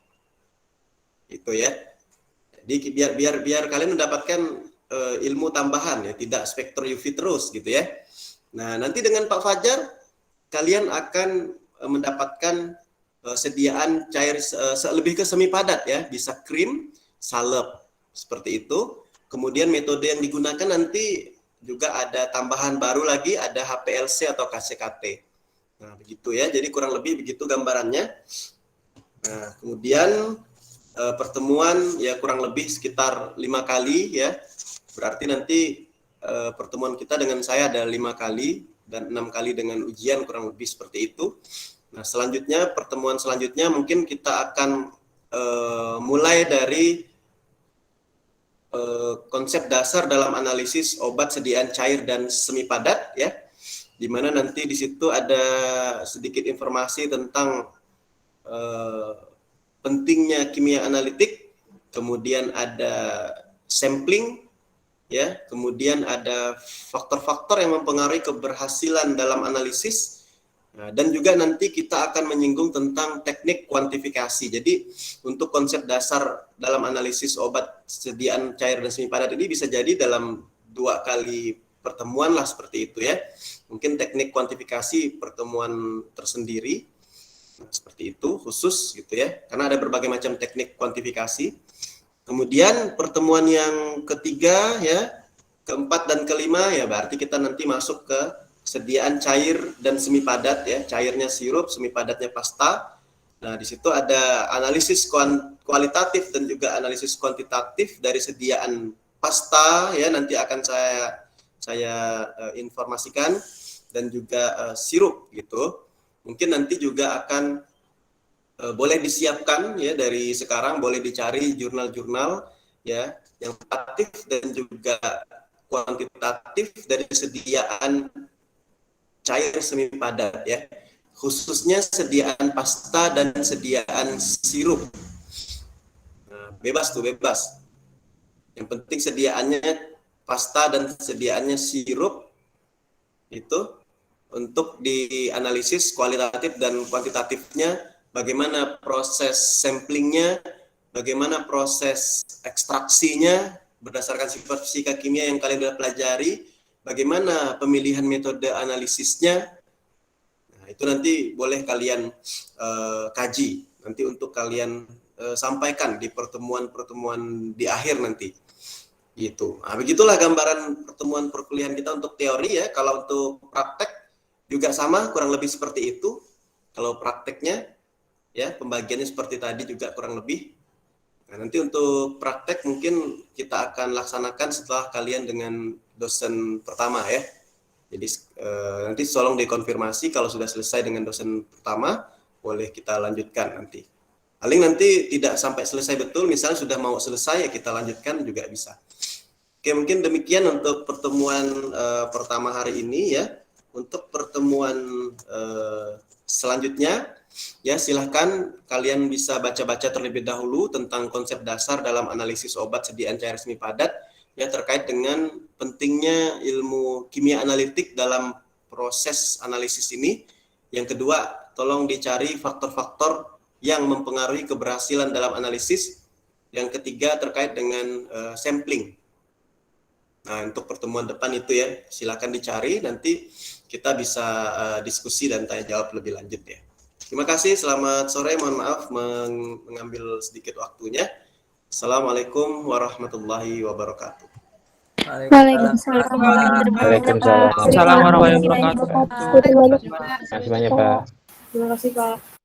Itu ya. Jadi biar kalian mendapatkan ilmu tambahan ya, tidak spektro UV terus gitu ya. Nah, nanti dengan Pak Fajar kalian akan mendapatkan sediaan cair lebih ke semi padat ya, bisa krim, salep seperti itu. Kemudian metode yang digunakan nanti juga ada tambahan baru lagi, ada HPLC atau KCKT. Nah, begitu ya. Jadi kurang lebih begitu gambarannya. Nah, kemudian pertemuan ya kurang lebih sekitar 5 kali ya. Berarti nanti pertemuan kita dengan saya ada 5 kali dan 6 kali dengan ujian, kurang lebih seperti itu. Nah, selanjutnya pertemuan selanjutnya mungkin kita akan mulai dari konsep dasar dalam analisis obat sediaan cair dan semi padat ya, di mana nanti di situ ada sedikit informasi tentang pentingnya kimia analitik, kemudian ada sampling ya, kemudian ada faktor-faktor yang mempengaruhi keberhasilan dalam analisis, dan juga nanti kita akan menyinggung tentang teknik kuantifikasi. Jadi untuk konsep dasar dalam analisis obat sediaan cair dan semi padat ini bisa jadi dalam 2 kali pertemuan lah seperti itu ya. Mungkin teknik kuantifikasi pertemuan tersendiri, nah, seperti itu khusus gitu ya, karena ada berbagai macam teknik kuantifikasi. Kemudian pertemuan yang ketiga ya, keempat dan kelima ya, berarti kita nanti masuk ke sediaan cair dan semi padat ya, cairnya sirup, semi padatnya pasta. Nah, di situ ada analisis kualitatif dan juga analisis kuantitatif dari sediaan pasta ya, nanti akan saya informasikan, dan juga sirup gitu. Mungkin nanti juga akan boleh disiapkan ya, dari sekarang boleh dicari jurnal-jurnal ya, yang kualitatif dan juga kuantitatif dari sediaan cair semi padat ya, khususnya sediaan pasta dan sediaan sirup. Nah, bebas tuh, bebas. Yang penting sediaannya pasta dan sediaannya sirup itu untuk dianalisis kualitatif dan kuantitatifnya, bagaimana proses samplingnya, bagaimana proses ekstraksinya berdasarkan sifat fisika kimia yang kalian sudah pelajari, bagaimana pemilihan metode analisisnya. Nah, itu nanti boleh kalian kaji nanti untuk kalian sampaikan di pertemuan-pertemuan di akhir nanti. Gitu. Nah, begitulah gambaran pertemuan perkuliahan kita untuk teori ya. Kalau untuk praktek juga sama, kurang lebih seperti itu. Kalau prakteknya ya, pembagiannya seperti tadi juga kurang lebih. Nah, nanti untuk praktek mungkin kita akan laksanakan setelah kalian dengan dosen pertama ya. Jadi nanti tolong dikonfirmasi kalau sudah selesai dengan dosen pertama, boleh kita lanjutkan nanti. Paling nanti tidak sampai selesai betul, misalnya sudah mau selesai ya kita lanjutkan juga bisa. Oke, mungkin demikian untuk pertemuan pertama hari ini ya. Untuk pertemuan selanjutnya ya, silahkan kalian bisa baca-baca terlebih dahulu tentang konsep dasar dalam analisis obat sediaan cair semi padat ya, terkait dengan pentingnya ilmu kimia analitik dalam proses analisis ini. Yang kedua, tolong dicari faktor-faktor yang mempengaruhi keberhasilan dalam analisis. Yang ketiga, terkait dengan sampling. Nah, untuk pertemuan depan itu ya, silakan dicari, nanti kita bisa diskusi dan tanya jawab lebih lanjut ya. Terima kasih, selamat sore, mohon maaf mengambil sedikit waktunya. Assalamualaikum warahmatullahi wabarakatuh. Waalaikumsalam Waalaikumsalam warahmatullahi wabarakatuh. warahmatullahi wabarakatuh. Terima kasih banyak, Pak. Terima kasih, Pak.